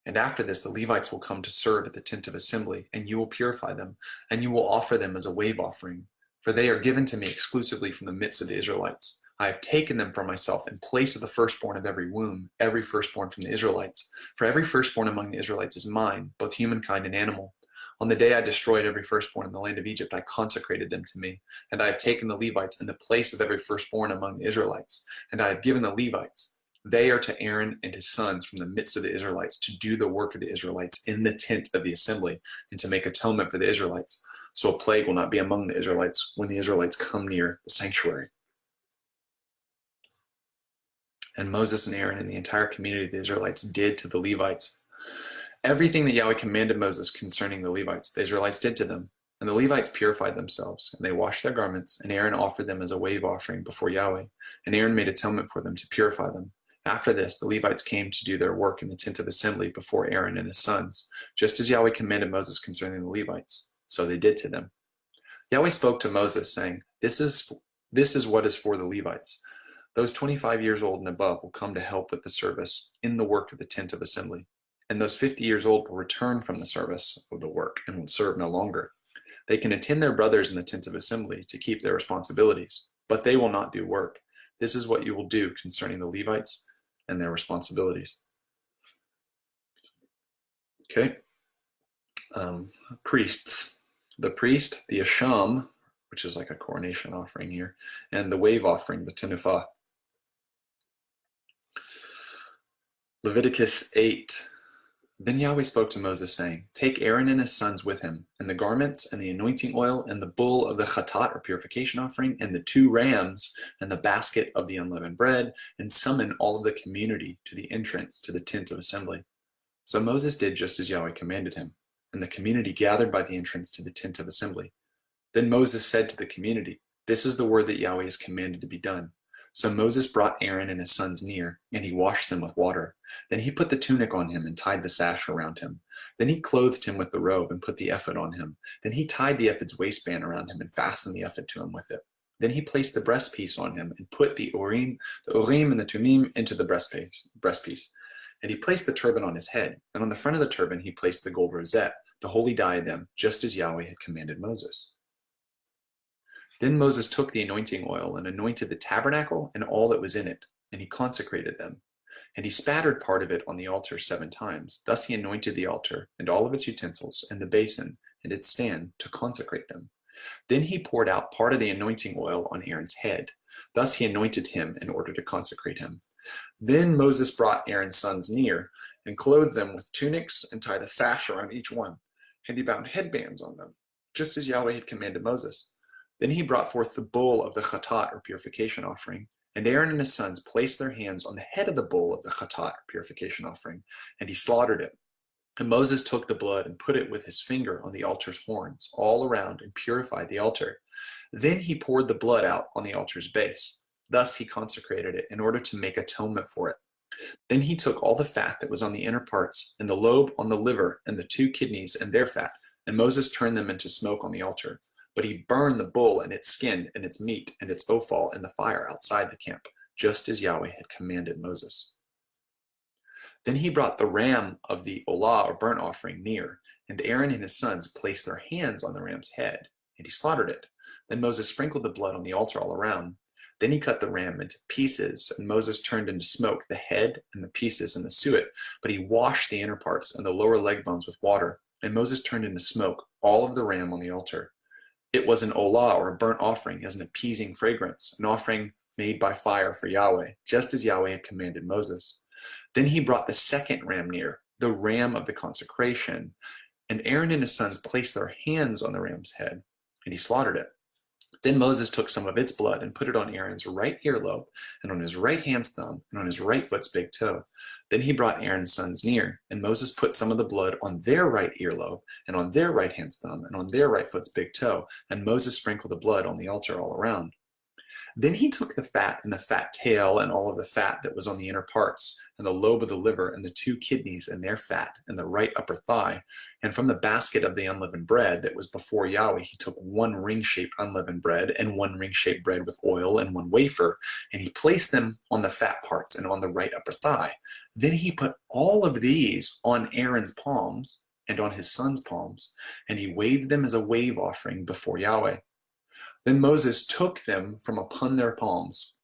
And after this, the Levites will come to serve at the tent of assembly, and you will purify them, and you will offer them as a wave offering. For they are given to me exclusively from the midst of the Israelites. I have taken them for myself in place of the firstborn of every womb, every firstborn from the Israelites. For every firstborn among the Israelites is mine, both humankind and animal. On the day I destroyed every firstborn in the land of Egypt, I consecrated them to me. And I have taken the Levites in the place of every firstborn among the Israelites. And I have given the Levites. They are to Aaron and his sons from the midst of the Israelites, to do the work of the Israelites in the tent of the assembly, and to make atonement for the Israelites. So a plague will not be among the Israelites when the Israelites come near the sanctuary. And Moses and Aaron and the entire community of the Israelites did to the Levites everything that Yahweh commanded Moses concerning the Levites. The Israelites did to them. And the Levites purified themselves, and they washed their garments, and Aaron offered them as a wave offering before Yahweh. And Aaron made atonement for them to purify them. After this, the Levites came to do their work in the tent of assembly before Aaron and his sons, just as Yahweh commanded Moses concerning the Levites. So they did to them. Yahweh spoke to Moses, saying, This is what is for the Levites. Those 25 years old and above will come to help with the service in the work of the tent of assembly. And those 50 years old will return from the service of the work and will serve no longer. They can attend their brothers in the tent of assembly to keep their responsibilities, but they will not do work. This is what you will do concerning the Levites and their responsibilities. Okay. Priests. The priest, the asham, which is like a coronation offering here, and the wave offering, the tenufah. Leviticus 8. Then Yahweh spoke to Moses, saying, Take Aaron and his sons with him, and the garments, and the anointing oil, and the bull of the chatat, or purification offering, and the 2 rams, and the basket of the unleavened bread, and summon all of the community to the entrance to the tent of assembly. So Moses did just as Yahweh commanded him, and the community gathered by the entrance to the tent of assembly. Then Moses said to the community, This is the word that Yahweh has commanded to be done. So Moses brought Aaron and his sons near, and he washed them with water. Then he put the tunic on him and tied the sash around him. Then he clothed him with the robe and put the ephod on him. Then he tied the ephod's waistband around him and fastened the ephod to him with it. Then he placed the breastpiece on him and put the Urim and the Tumim into the breastpiece. And he placed the turban on his head, and on the front of the turban he placed the gold rosette, the holy diadem, just as Yahweh had commanded Moses. Then Moses took the anointing oil and anointed the tabernacle and all that was in it, and he consecrated them. And he spattered part of it on the altar 7 times. Thus he anointed the altar and all of its utensils and the basin and its stand to consecrate them. Then he poured out part of the anointing oil on Aaron's head. Thus he anointed him in order to consecrate him. Then Moses brought Aaron's sons near and clothed them with tunics and tied a sash around each one. And he bound headbands on them, just as Yahweh had commanded Moses. Then he brought forth the bull of the chatat, or purification offering, and Aaron and his sons placed their hands on the head of the bull of the chatat, or purification offering, and he slaughtered it. And Moses took the blood and put it with his finger on the altar's horns all around and purified the altar. Then he poured the blood out on the altar's base. Thus he consecrated it in order to make atonement for it. Then he took all the fat that was on the inner parts, and the lobe on the liver, and the 2 kidneys and their fat, and Moses turned them into smoke on the altar. But he burned the bull and its skin and its meat and its offal in the fire outside the camp, just as Yahweh had commanded Moses. Then he brought the ram of the olah, or burnt offering, near, and Aaron and his sons placed their hands on the ram's head, and he slaughtered it. Then Moses sprinkled the blood on the altar all around. Then he cut the ram into pieces, and Moses turned into smoke the head and the pieces and the suet, but he washed the inner parts and the lower leg bones with water, and Moses turned into smoke all of the ram on the altar. It was an olah, or a burnt offering, as an appeasing fragrance, an offering made by fire for Yahweh, just as Yahweh had commanded Moses. Then he brought the second ram near, the ram of the consecration, and Aaron and his sons placed their hands on the ram's head, and he slaughtered it. Then Moses took some of its blood and put it on Aaron's right earlobe, and on his right hand's thumb, and on his right foot's big toe. Then he brought Aaron's sons near, and Moses put some of the blood on their right earlobe, and on their right hand's thumb, and on their right foot's big toe, and Moses sprinkled the blood on the altar all around. Then he took the fat and the fat tail and all of the fat that was on the inner parts, and the lobe of the liver and the 2 kidneys and their fat and the right upper thigh. And from the basket of the unleavened bread that was before Yahweh, he took 1 ring-shaped unleavened bread and 1 ring-shaped bread with oil and 1 wafer, and he placed them on the fat parts and on the right upper thigh. Then he put all of these on Aaron's palms and on his son's palms, and he waved them as a wave offering before Yahweh. Then Moses took them from upon their palms,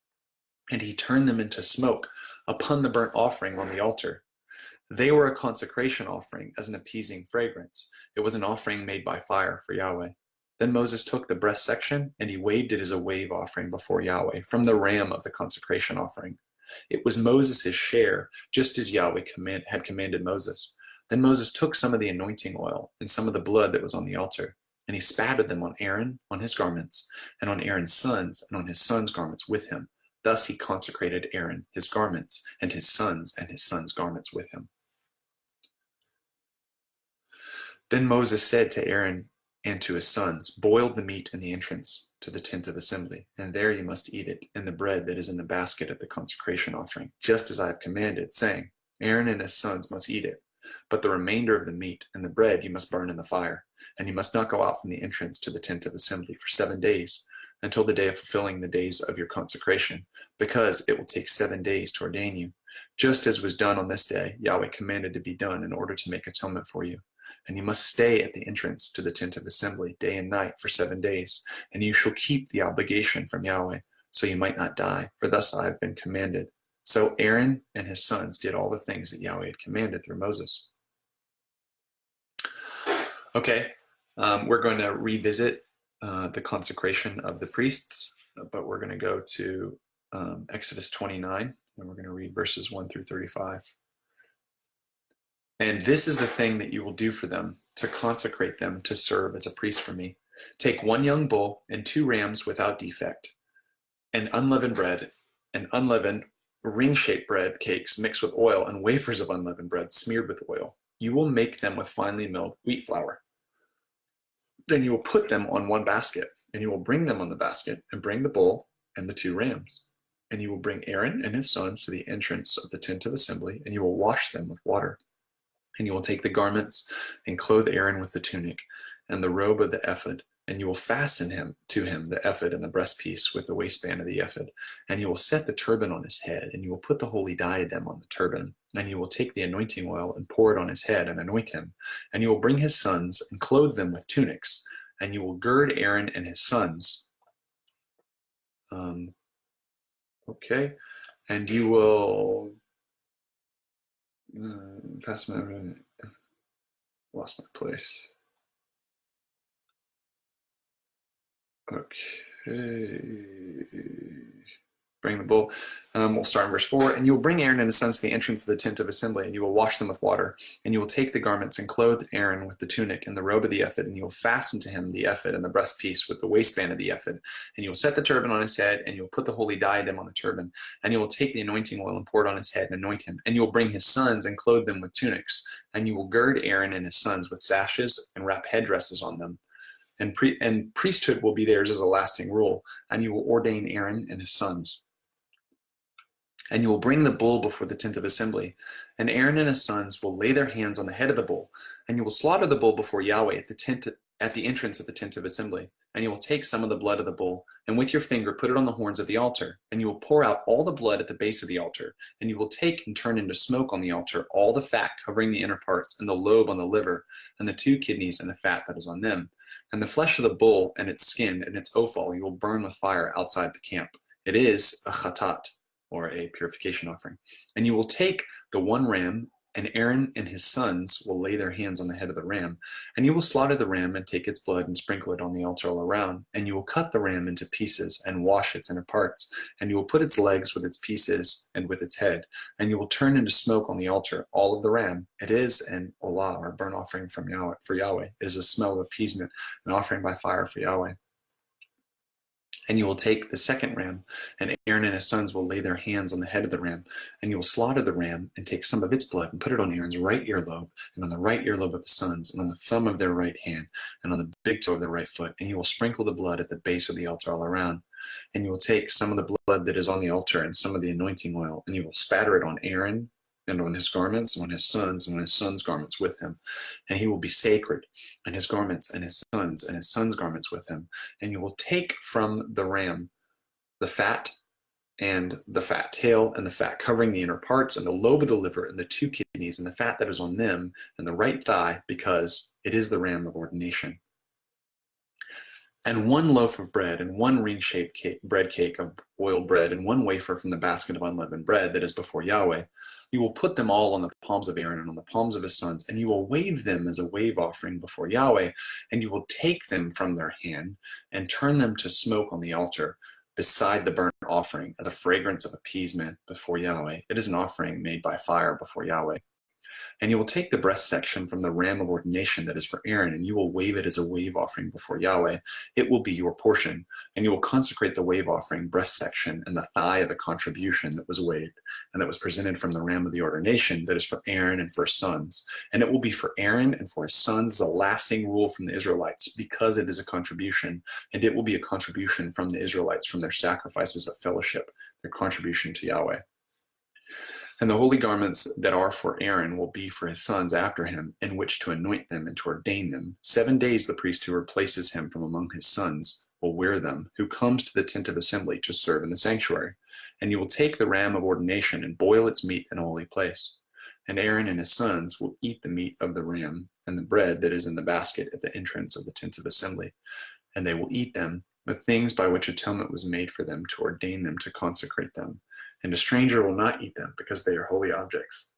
and he turned them into smoke upon the burnt offering on the altar. They were a consecration offering as an appeasing fragrance. It was an offering made by fire for Yahweh. Then Moses took the breast section, and he waved it as a wave offering before Yahweh from the ram of the consecration offering. It was Moses' share, just as Yahweh had commanded Moses. Then Moses took some of the anointing oil and some of the blood that was on the altar, and he spattered them on Aaron, on his garments, and on Aaron's sons, and on his sons' garments with him. Thus he consecrated Aaron, his garments, and his sons' garments with him. Then Moses said to Aaron and to his sons, "Boil the meat in the entrance to the tent of assembly, and there you must eat it, and the bread that is in the basket of the consecration offering, just as I have commanded, saying, Aaron and his sons must eat it. But the remainder of the meat and the bread you must burn in the fire, and you must not go out from the entrance to the tent of assembly for 7 days, until the day of fulfilling the days of your consecration, because it will take 7 days to ordain you. Just as was done on this day, Yahweh commanded to be done in order to make atonement for you. And you must stay at the entrance to the tent of assembly day and night for 7 days, and you shall keep the obligation from Yahweh, so you might not die, for thus I have been commanded." So Aaron and his sons did all the things that Yahweh had commanded through Moses. Okay, we're going to revisit the consecration of the priests, but we're going to go to Exodus 29, and we're going to read verses 1 through 35. "And this is the thing that you will do for them, to consecrate them to serve as a priest for me. Take 1 young bull and 2 rams without defect, and unleavened bread, and unleavened ring-shaped bread cakes mixed with oil, and wafers of unleavened bread smeared with oil. You will make them with finely milled wheat flour. Then you will put them on 1 basket, and you will bring them on the basket, and bring the bull and the 2 rams. And you will bring Aaron and his sons to the entrance of the tent of assembly, and you will wash them with water. And you will take the garments and clothe Aaron with the tunic and the robe of the ephod, and you will fasten to him the ephod and the breastpiece with the waistband of the ephod. And you will set the turban on his head, and you will put the holy diadem on the turban. And you will take the anointing oil and pour it on his head and anoint him. And you will bring his sons and clothe them with tunics. And you will gird Aaron and his sons. And you will lost my place. Okay. Bring the bull. We'll start in verse 4. "And you will bring Aaron and his sons to the entrance of the tent of assembly, and you will wash them with water. And you will take the garments and clothe Aaron with the tunic and the robe of the ephod, and you will fasten to him the ephod and the breastpiece with the waistband of the ephod. And you will set the turban on his head, and you will put the holy diadem on the turban. And you will take the anointing oil and pour it on his head and anoint him. And you will bring his sons and clothe them with tunics. And you will gird Aaron and his sons with sashes and wrap headdresses on them. And priesthood will be theirs as a lasting rule. And you will ordain Aaron and his sons. And you will bring the bull before the tent of assembly, and Aaron and his sons will lay their hands on the head of the bull, and you will slaughter the bull before Yahweh at the entrance of the tent of assembly. And you will take some of the blood of the bull, and with your finger put it on the horns of the altar, and you will pour out all the blood at the base of the altar. And you will take and turn into smoke on the altar all the fat covering the inner parts, and the lobe on the liver, and the 2 kidneys and the fat that is on them. And the flesh of the bull and its skin and its offal you will burn with fire outside the camp. It is a chatat, or a purification offering. And you will take the 1 ram And Aaron and his sons will lay their hands on the head of the ram, and you will slaughter the ram and take its blood and sprinkle it on the altar all around. And you will cut the ram into pieces and wash its inner parts. And you will put its legs with its pieces and with its head. And you will turn into smoke on the altar all of the ram. It is an olah, or burnt offering from Yahweh, for Yahweh. It is a smell of appeasement, an offering by fire for Yahweh. And you will take the second ram, and Aaron and his sons will lay their hands on the head of the ram, and you will slaughter the ram and take some of its blood and put it on Aaron's right earlobe, and on the right earlobe of his sons, and on the thumb of their right hand, and on the big toe of their right foot. And you will sprinkle the blood at the base of the altar all around. And you will take some of the blood that is on the altar and some of the anointing oil, and you will spatter it on Aaron and on his garments, and on his sons, and on his sons' garments with him. And he will be sacred, and his garments, and his sons' garments with him. And you will take from the ram the fat, and the fat tail, and the fat covering the inner parts, and the lobe of the liver, and the two kidneys, and the fat that is on them, and the right thigh, because it is the ram of ordination. And 1 loaf of bread, and 1 ring-shaped bread cake of boiled bread, and 1 wafer from the basket of unleavened bread that is before Yahweh. You will put them all on the palms of Aaron and on the palms of his sons, and you will wave them as a wave offering before Yahweh, and you will take them from their hand and turn them to smoke on the altar beside the burnt offering as a fragrance of appeasement before Yahweh. It is an offering made by fire before Yahweh. And you will take the breast section from the ram of ordination that is for Aaron, and you will wave it as a wave offering before Yahweh. It will be your portion. And you will consecrate the wave offering breast section and the thigh of the contribution that was waved, and that was presented from the ram of the ordination that is for Aaron and for his sons. And it will be for Aaron and for his sons the lasting rule from the Israelites, because it is a contribution. And it will be a contribution from the Israelites from their sacrifices of fellowship, their contribution to Yahweh. And the holy garments that are for Aaron will be for his sons after him, in which to anoint them and to ordain them. 7 days the priest who replaces him from among his sons will wear them, who comes to the tent of assembly to serve in the sanctuary. And you will take the ram of ordination and boil its meat in a holy place. And Aaron and his sons will eat the meat of the ram and the bread that is in the basket at the entrance of the tent of assembly. And they will eat them, the things by which atonement was made for them, to ordain them, to consecrate them. And a stranger will not eat them, because they are holy objects.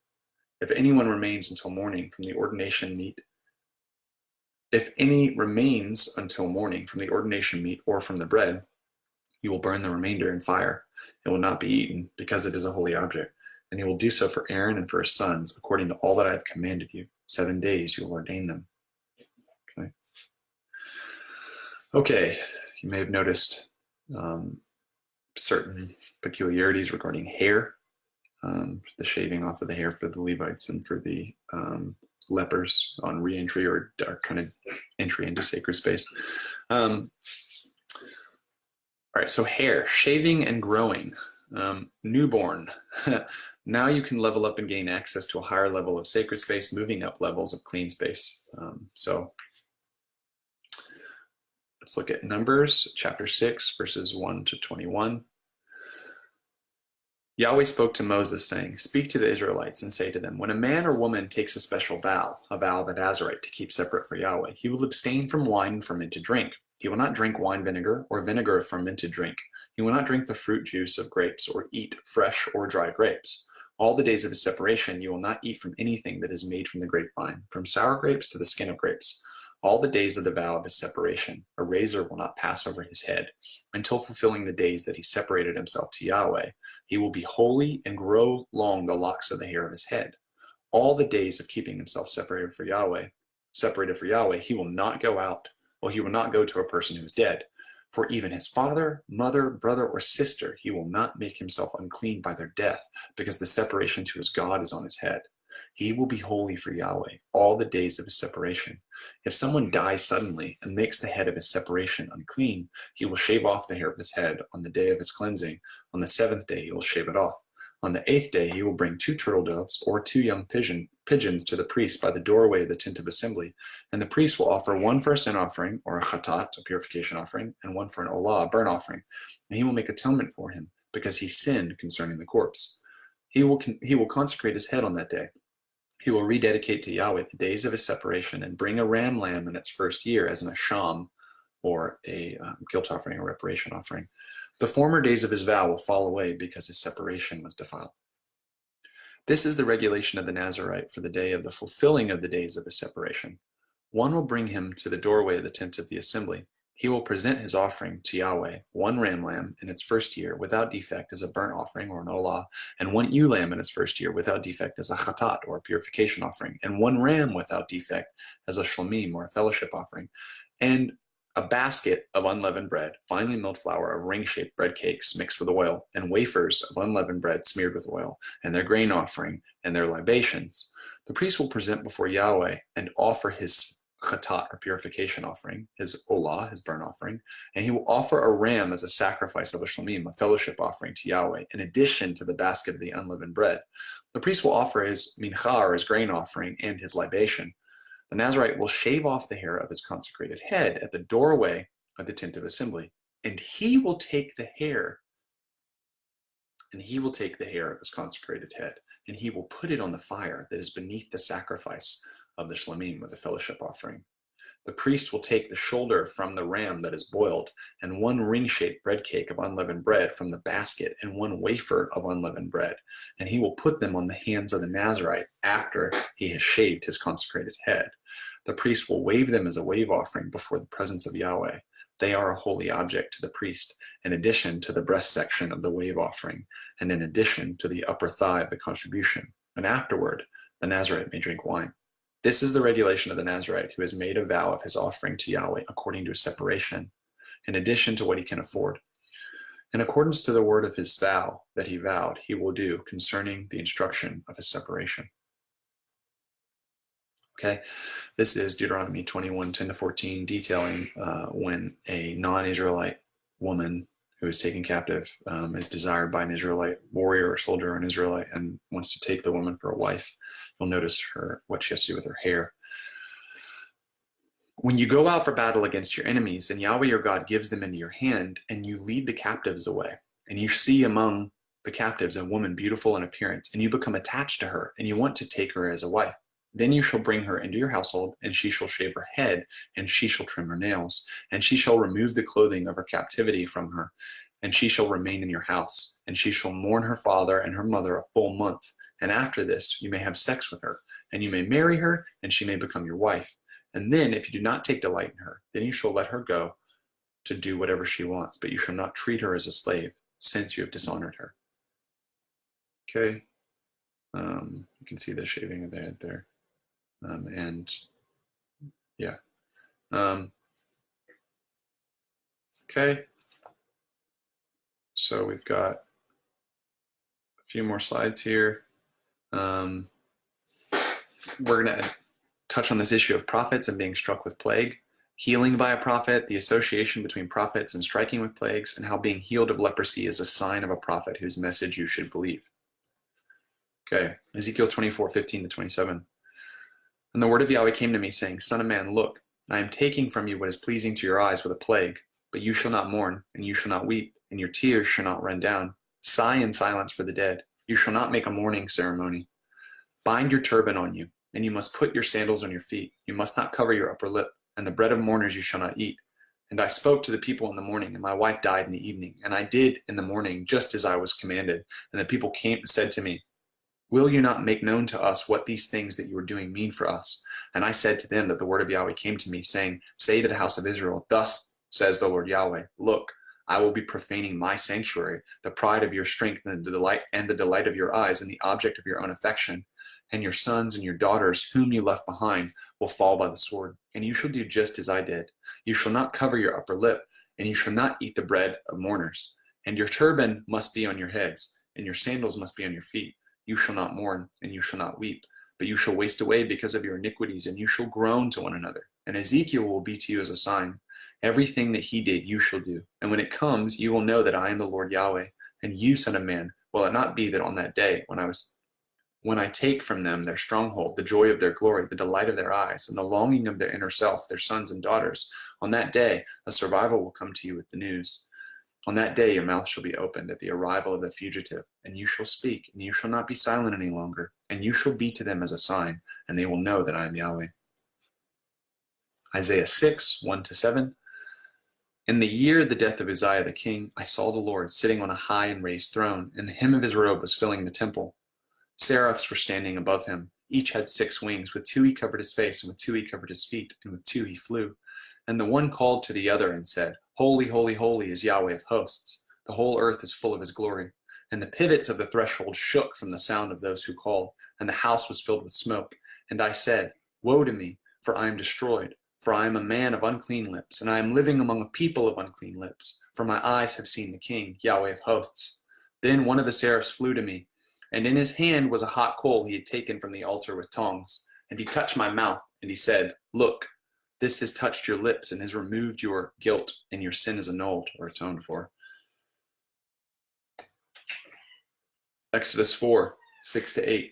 If anyone remains until morning from the ordination meat, if any remains until morning from the ordination meat or from the bread, you will burn the remainder in fire. It will not be eaten, because it is a holy object. And you will do so for Aaron and for his sons, according to all that I have commanded you. 7 days you will ordain them. Okay, you may have noticed certain peculiarities regarding hair, the shaving off of the hair for the Levites and for the lepers on re-entry or kind of entry into sacred space. All right, so hair, shaving and growing. Newborn. Now you can level up and gain access to a higher level of sacred space, moving up levels of clean space. So let's look at Numbers chapter 6, verses 1 to 21. Yahweh spoke to Moses, saying, "Speak to the Israelites and say to them, when a man or woman takes a special vow, a vow of a Nazirite to keep separate for Yahweh, he will abstain from wine and fermented drink. He will not drink wine vinegar or vinegar of fermented drink. He will not drink the fruit juice of grapes or eat fresh or dry grapes. All the days of his separation you will not eat from anything that is made from the grapevine, from sour grapes to the skin of grapes. All the days of the vow of his separation, a razor will not pass over his head, until fulfilling the days that he separated himself to Yahweh. He will be holy and grow long the locks of the hair of his head. All the days of keeping himself separated for Yahweh, he will not go out, he will not go to a person who is dead. For even his father, mother, brother, or sister, he will not make himself unclean by their death, because the separation to his God is on his head. He will be holy for Yahweh all the days of his separation. If someone dies suddenly and makes the head of his separation unclean, he will shave off the hair of his head on the day of his cleansing. On the 7th day he will shave it off. On the 8th day he will bring 2 turtle doves or 2 young pigeons to the priest by the doorway of the tent of assembly. And the priest will offer one for a sin offering, or a chatat, a purification offering, and one for an olah, a burnt offering. And he will make atonement for him, because he sinned concerning the corpse. He will consecrate his head on that day. He will rededicate to Yahweh the days of his separation and bring a ram lamb in its first year as an asham, or a guilt offering or reparation offering. The former days of his vow will fall away, because his separation was defiled. This is the regulation of the Nazarite for the day of the fulfilling of the days of his separation. One will bring him to the doorway of the tent of the assembly. He will present his offering to Yahweh, one ram lamb in its first year without defect as a burnt offering or an olah, and one ewe lamb in its first year without defect as a chatat or a purification offering, and one ram without defect as a shlomim or a fellowship offering, and a basket of unleavened bread, finely milled flour of ring-shaped bread cakes mixed with oil, and wafers of unleavened bread smeared with oil, and their grain offering, and their libations. The priest will present before Yahweh and offer his chatat, or purification offering, his olah, his burnt offering, and he will offer a ram as a sacrifice of a shlomim, a fellowship offering to Yahweh, in addition to the basket of the unleavened bread. The priest will offer his mincha, or his grain offering, and his libation. The Nazarite will shave off the hair of his consecrated head at the doorway of the tent of assembly, and he will take the hair, of his consecrated head, and he will put it on the fire that is beneath the sacrifice of the shlomim, with the fellowship offering. The priest will take the shoulder from the ram that is boiled, and one ring-shaped bread cake of unleavened bread from the basket, and one wafer of unleavened bread, and he will put them on the hands of the Nazarite after he has shaved his consecrated head. The priest will wave them as a wave offering before the presence of Yahweh. They are a holy object to the priest, in addition to the breast section of the wave offering, and in addition to the upper thigh of the contribution. And afterward, the Nazarite may drink wine. This is the regulation of the Nazarite who has made a vow of his offering to Yahweh according to his separation, in addition to what he can afford. In accordance to the word of his vow that he vowed, he will do concerning the instruction of his separation. Okay, this is Deuteronomy 21, 10-14, detailing when a non-Israelite woman who is taken captive is desired by an Israelite warrior or soldier or an Israelite and wants to take the woman for a wife. You'll notice what she has to do with her hair. When you go out for battle against your enemies, and Yahweh your God gives them into your hand, and you lead the captives away, and you see among the captives a woman beautiful in appearance, and you become attached to her, and you want to take her as a wife, then you shall bring her into your household, and she shall shave her head, and she shall trim her nails, and she shall remove the clothing of her captivity from her, and she shall remain in your house, and she shall mourn her father and her mother a full month. And after this, you may have sex with her, and you may marry her, and she may become your wife. And then, if you do not take delight in her, then you shall let her go to do whatever she wants, but you shall not treat her as a slave, since you have dishonored her. Okay, you can see the shaving of the head there. Okay, so we've got a few more slides here. We're going to touch on this issue of prophets and being struck with plague, healing by a prophet, the association between prophets and striking with plagues, and how being healed of leprosy is a sign of a prophet whose message you should believe. Okay, Ezekiel 24:15-27. And the word of Yahweh came to me, saying, Son of man, look, I am taking from you what is pleasing to your eyes with a plague, but you shall not mourn, and you shall not weep, and your tears shall not run down. Sigh in silence for the dead. You shall not make a mourning ceremony. Bind your turban on you, and you must put your sandals on your feet. You must not cover your upper lip, and the bread of mourners you shall not eat. And I spoke to the people in the morning, and my wife died in the evening. And I did in the morning just as I was commanded. And the people came and said to me, Will you not make known to us what these things that you are doing mean for us? And I said to them that the word of Yahweh came to me, saying, Say to the house of Israel, Thus says the Lord Yahweh, Look, I will be profaning my sanctuary, the pride of your strength and the delight of your eyes, and the object of your own affection. And your sons and your daughters, whom you left behind, will fall by the sword. And you shall do just as I did. You shall not cover your upper lip, and you shall not eat the bread of mourners. And your turban must be on your heads, and your sandals must be on your feet. You shall not mourn, and you shall not weep, but you shall waste away because of your iniquities, and you shall groan to one another. And Ezekiel will be to you as a sign. Everything that he did, you shall do. And when it comes, you will know that I am the Lord Yahweh. And you, son of man, will it not be that on that day, when I take from them their stronghold, the joy of their glory, the delight of their eyes, and the longing of their inner self, their sons and daughters, on that day a survival will come to you with the news. On that day your mouth shall be opened at the arrival of the fugitive, and you shall speak, and you shall not be silent any longer, and you shall be to them as a sign, and they will know that I am Yahweh. Isaiah 6:1-7. In the year of the death of Uzziah the king, I saw the Lord sitting on a high and raised throne, and the hem of his robe was filling the temple. Seraphs were standing above him. Each had 6 wings. With 2 he covered his face, and with 2 he covered his feet, and with 2 he flew. And the one called to the other and said, Holy, holy, holy is Yahweh of hosts. The whole earth is full of his glory. And the pivots of the threshold shook from the sound of those who called, and the house was filled with smoke. And I said, Woe to me, for I am destroyed. For I am a man of unclean lips, and I am living among a people of unclean lips. For my eyes have seen the King, Yahweh of hosts. Then one of the seraphs flew to me, and in his hand was a hot coal he had taken from the altar with tongs. And he touched my mouth, and he said, Look, this has touched your lips and has removed your guilt, and your sin is annulled or atoned for. Exodus 4, 6-8.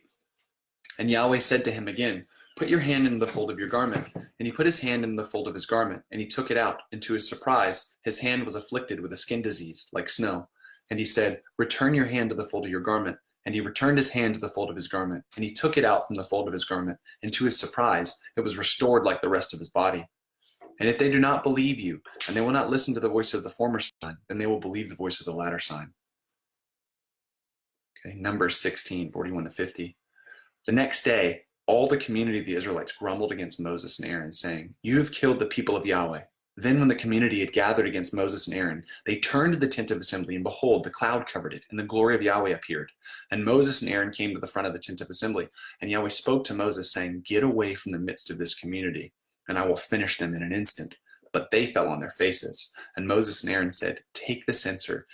And Yahweh said to him again, Put your hand into the fold of your garment. And he put his hand into the fold of his garment, and he took it out, and to his surprise, his hand was afflicted with a skin disease, like snow. And he said, Return your hand to the fold of your garment. And he returned his hand to the fold of his garment, and he took it out from the fold of his garment, and to his surprise, it was restored like the rest of his body. And if they do not believe you, and they will not listen to the voice of the former sign, then they will believe the voice of the latter sign. Okay, Numbers 16, 41-50. The next day, all the community of the Israelites grumbled against Moses and Aaron, saying, You have killed the people of Yahweh. Then when the community had gathered against Moses and Aaron, they turned to the tent of assembly, and behold, the cloud covered it, and the glory of Yahweh appeared. And Moses and Aaron came to the front of the tent of assembly, and Yahweh spoke to Moses, saying, Get away from the midst of this community, and I will finish them in an instant. But they fell on their faces. And Moses and Aaron said, Take the censer.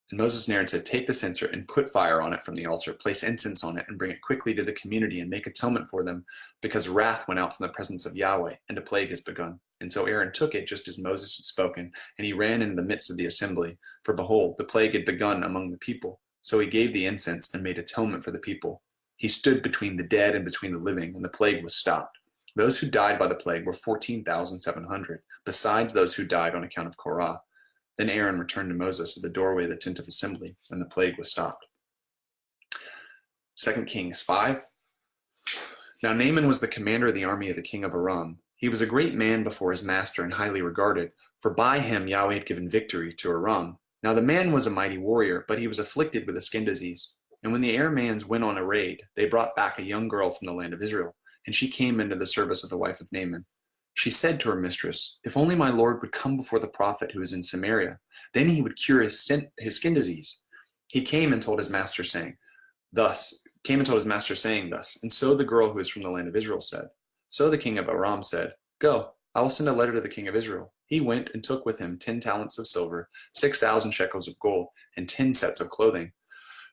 And Moses and Aaron said, Take the censer and put fire on it from the altar, place incense on it, and bring it quickly to the community, and make atonement for them, because wrath went out from the presence of Yahweh, and a plague has begun. And so Aaron took it just as Moses had spoken, and he ran into the midst of the assembly. For behold, the plague had begun among the people. So he gave the incense and made atonement for the people. He stood between the dead and between the living, and the plague was stopped. Those who died by the plague were 14,700, besides those who died on account of Korah. Then Aaron returned to Moses at the doorway of the tent of assembly, and the plague was stopped. 2 Kings 5. Now Naaman was the commander of the army of the king of Aram. He was a great man before his master and highly regarded, for by him Yahweh had given victory to Aram. Now the man was a mighty warrior, but he was afflicted with a skin disease. And when the Arameans went on a raid, they brought back a young girl from the land of Israel, and she came into the service of the wife of Naaman. She said to her mistress, If only my lord would come before the prophet who is in Samaria, then he would cure his skin disease. He came and told his master saying thus. And so the girl who is from the land of Israel said. So the king of Aram said, Go, I will send a letter to the king of Israel. He went and took with him 10 talents of silver, 6,000 shekels of gold, and 10 sets of clothing.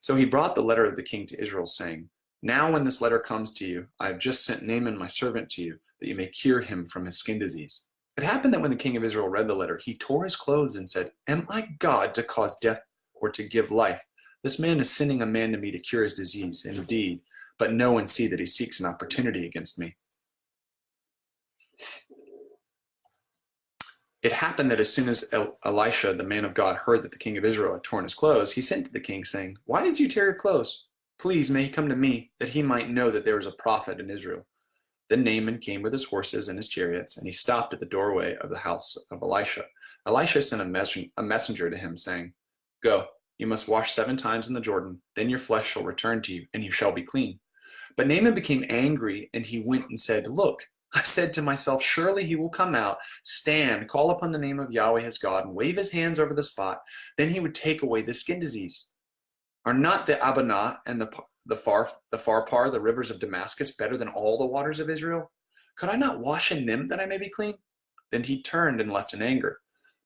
So he brought the letter of the king to Israel, saying, Now when this letter comes to you, I have just sent Naaman my servant to you, that you may cure him from his skin disease. It happened that when the king of Israel read the letter, he tore his clothes and said, Am I God to cause death or to give life? This man is sending a man to me to cure his disease, indeed, but know and see that he seeks an opportunity against me. It happened that as soon as Elisha, the man of God, heard that the king of Israel had torn his clothes, he sent to the king, saying, Why did you tear your clothes? Please, may he come to me, that he might know that there is a prophet in Israel. Then Naaman came with his horses and his chariots, and he stopped at the doorway of the house of Elisha. Elisha sent a messenger to him, saying, Go, you must wash 7 times in the Jordan, then your flesh shall return to you, and you shall be clean. But Naaman became angry, and he went and said, Look, I said to myself, surely he will come out, stand, call upon the name of Yahweh his God, and wave his hands over the spot. Then he would take away the skin disease. Are not the Abana and the Pharpar, the rivers of Damascus, better than all the waters of Israel? Could I not wash in them that I may be clean? Then he turned and left in anger.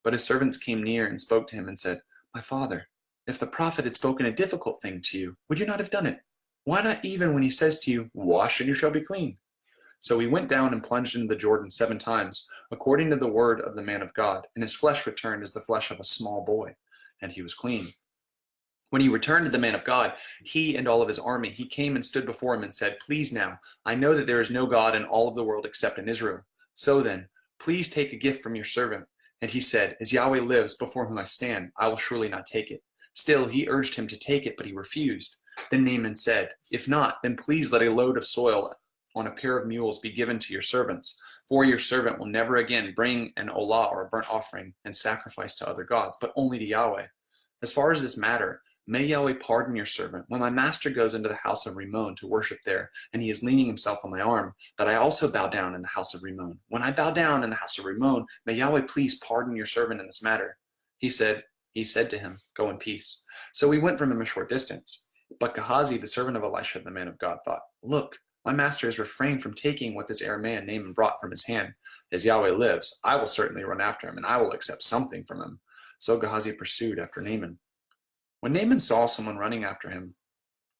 But his servants came near and spoke to him and said, My father, if the prophet had spoken a difficult thing to you, would you not have done it? Why not even when he says to you, Wash and you shall be clean? So he went down and plunged into the Jordan 7 times, according to the word of the man of God, and his flesh returned as the flesh of a small boy, and he was clean. When he returned to the man of God, he and all of his army, he came and stood before him and said, Please now, I know that there is no God in all of the world except in Israel. So then, please take a gift from your servant. And he said, As Yahweh lives, before whom I stand, I will surely not take it. Still, he urged him to take it, but he refused. Then Naaman said, If not, then please let a load of soil on a pair of mules be given to your servants, for your servant will never again bring an olah or a burnt offering and sacrifice to other gods, but only to Yahweh. As far as this matter, May Yahweh pardon your servant when my master goes into the house of Rimmon to worship there, and he is leaning himself on my arm, that I also bow down in the house of Rimmon. When I bow down in the house of Rimmon, may Yahweh please pardon your servant in this matter. He said to him, go in peace. So we went from him a short distance. But Gehazi, the servant of Elisha, the man of God, thought, look, my master has refrained from taking what this Aramean Naaman brought from his hand. As Yahweh lives, I will certainly run after him, and I will accept something from him. So Gehazi pursued after Naaman. When Naaman saw someone running after him,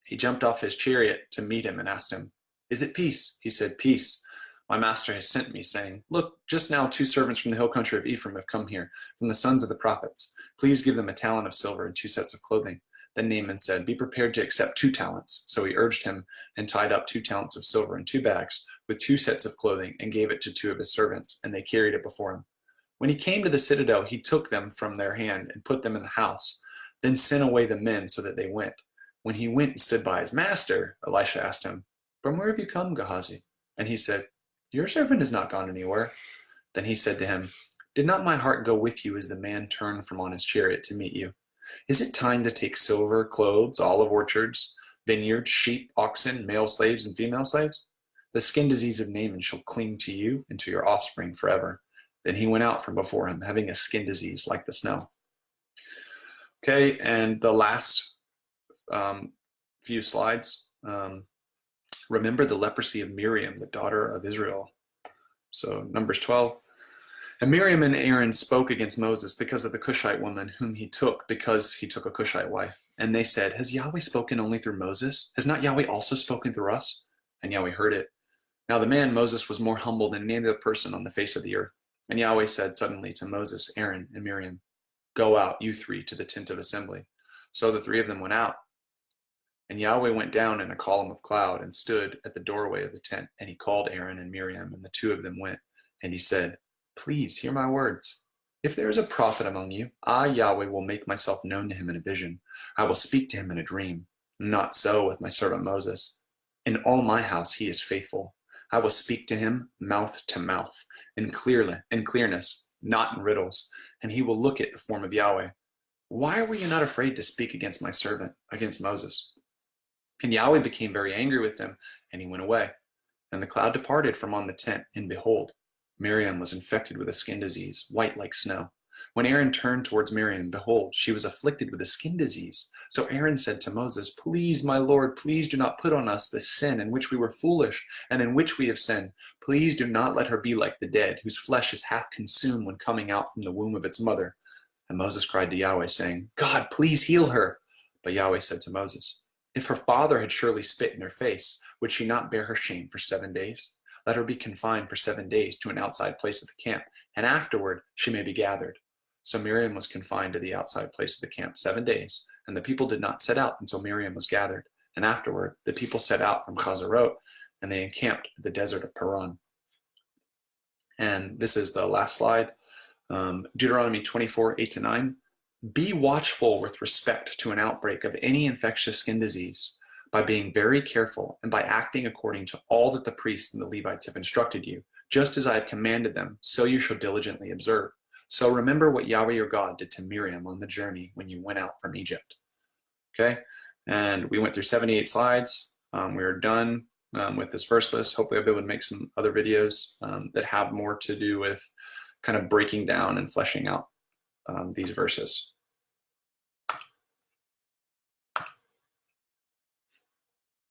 he jumped off his chariot to meet him and asked him, is it peace? He said, peace. My master has sent me, saying, look, just now 2 servants from the hill country of Ephraim have come here, from the sons of the prophets. Please give them a talent of silver and 2 sets of clothing. Then Naaman said, be prepared to accept 2 talents. So he urged him and tied up 2 talents of silver in 2 bags with 2 sets of clothing and gave it to 2 of his servants, and they carried it before him. When he came to the citadel, he took them from their hand and put them in the house, then sent away the men so that they went. When he went and stood by his master, Elisha asked him, from where have you come, Gehazi? And he said, your servant has not gone anywhere. Then he said to him, did not my heart go with you as the man turned from on his chariot to meet you? Is it time to take silver, clothes, olive orchards, vineyards, sheep, oxen, male slaves, and female slaves? The skin disease of Naaman shall cling to you and to your offspring forever. Then he went out from before him, having a skin disease like the snow. Okay, and the last few slides. Remember the leprosy of Miriam, the daughter of Israel. So Numbers 12. And Miriam and Aaron spoke against Moses because of the Cushite woman whom he took, because he took a Cushite wife. And they said, has Yahweh spoken only through Moses? Has not Yahweh also spoken through us? And Yahweh heard it. Now the man Moses was more humble than any other person on the face of the earth. And Yahweh said suddenly to Moses, Aaron, and Miriam, go out, you 3, to the tent of assembly. So the 3 of them went out. And Yahweh went down in a column of cloud and stood at the doorway of the tent. And he called Aaron and Miriam, and the 2 of them went. And he said, please hear my words. If there is a prophet among you, I, Yahweh, will make myself known to him in a vision. I will speak to him in a dream. Not so with my servant Moses. In all my house he is faithful. I will speak to him mouth to mouth, in clearness, not in riddles. And he will look at the form of Yahweh. Why were you not afraid to speak against my servant, against Moses? And Yahweh became very angry with them, and he went away. And the cloud departed from on the tent, and behold, Miriam was infected with a skin disease, white like snow. When Aaron turned towards Miriam, behold, she was afflicted with a skin disease. So Aaron said to Moses, please, my Lord, please do not put on us this sin in which we were foolish and in which we have sinned. Please do not let her be like the dead, whose flesh is half consumed when coming out from the womb of its mother. And Moses cried to Yahweh, saying, God, please heal her. But Yahweh said to Moses, if her father had surely spit in her face, would she not bear her shame for 7 days? Let her be confined for 7 days to an outside place of the camp, and afterward she may be gathered. So Miriam was confined to the outside place of the camp 7 days, and the people did not set out until Miriam was gathered. And afterward the people set out from Chazarot, and they encamped in the desert of Paran. And this is the last slide. Deuteronomy 24, 8-9. Be watchful with respect to an outbreak of any infectious skin disease, by being very careful and by acting according to all that the priests and the Levites have instructed you, just as I have commanded them, so you shall diligently observe. So remember what Yahweh your God did to Miriam on the journey when you went out from Egypt. Okay, and we went through 78 slides. We are done with this verse list. Hopefully I'll be able to make some other videos that have more to do with kind of breaking down and fleshing out these verses.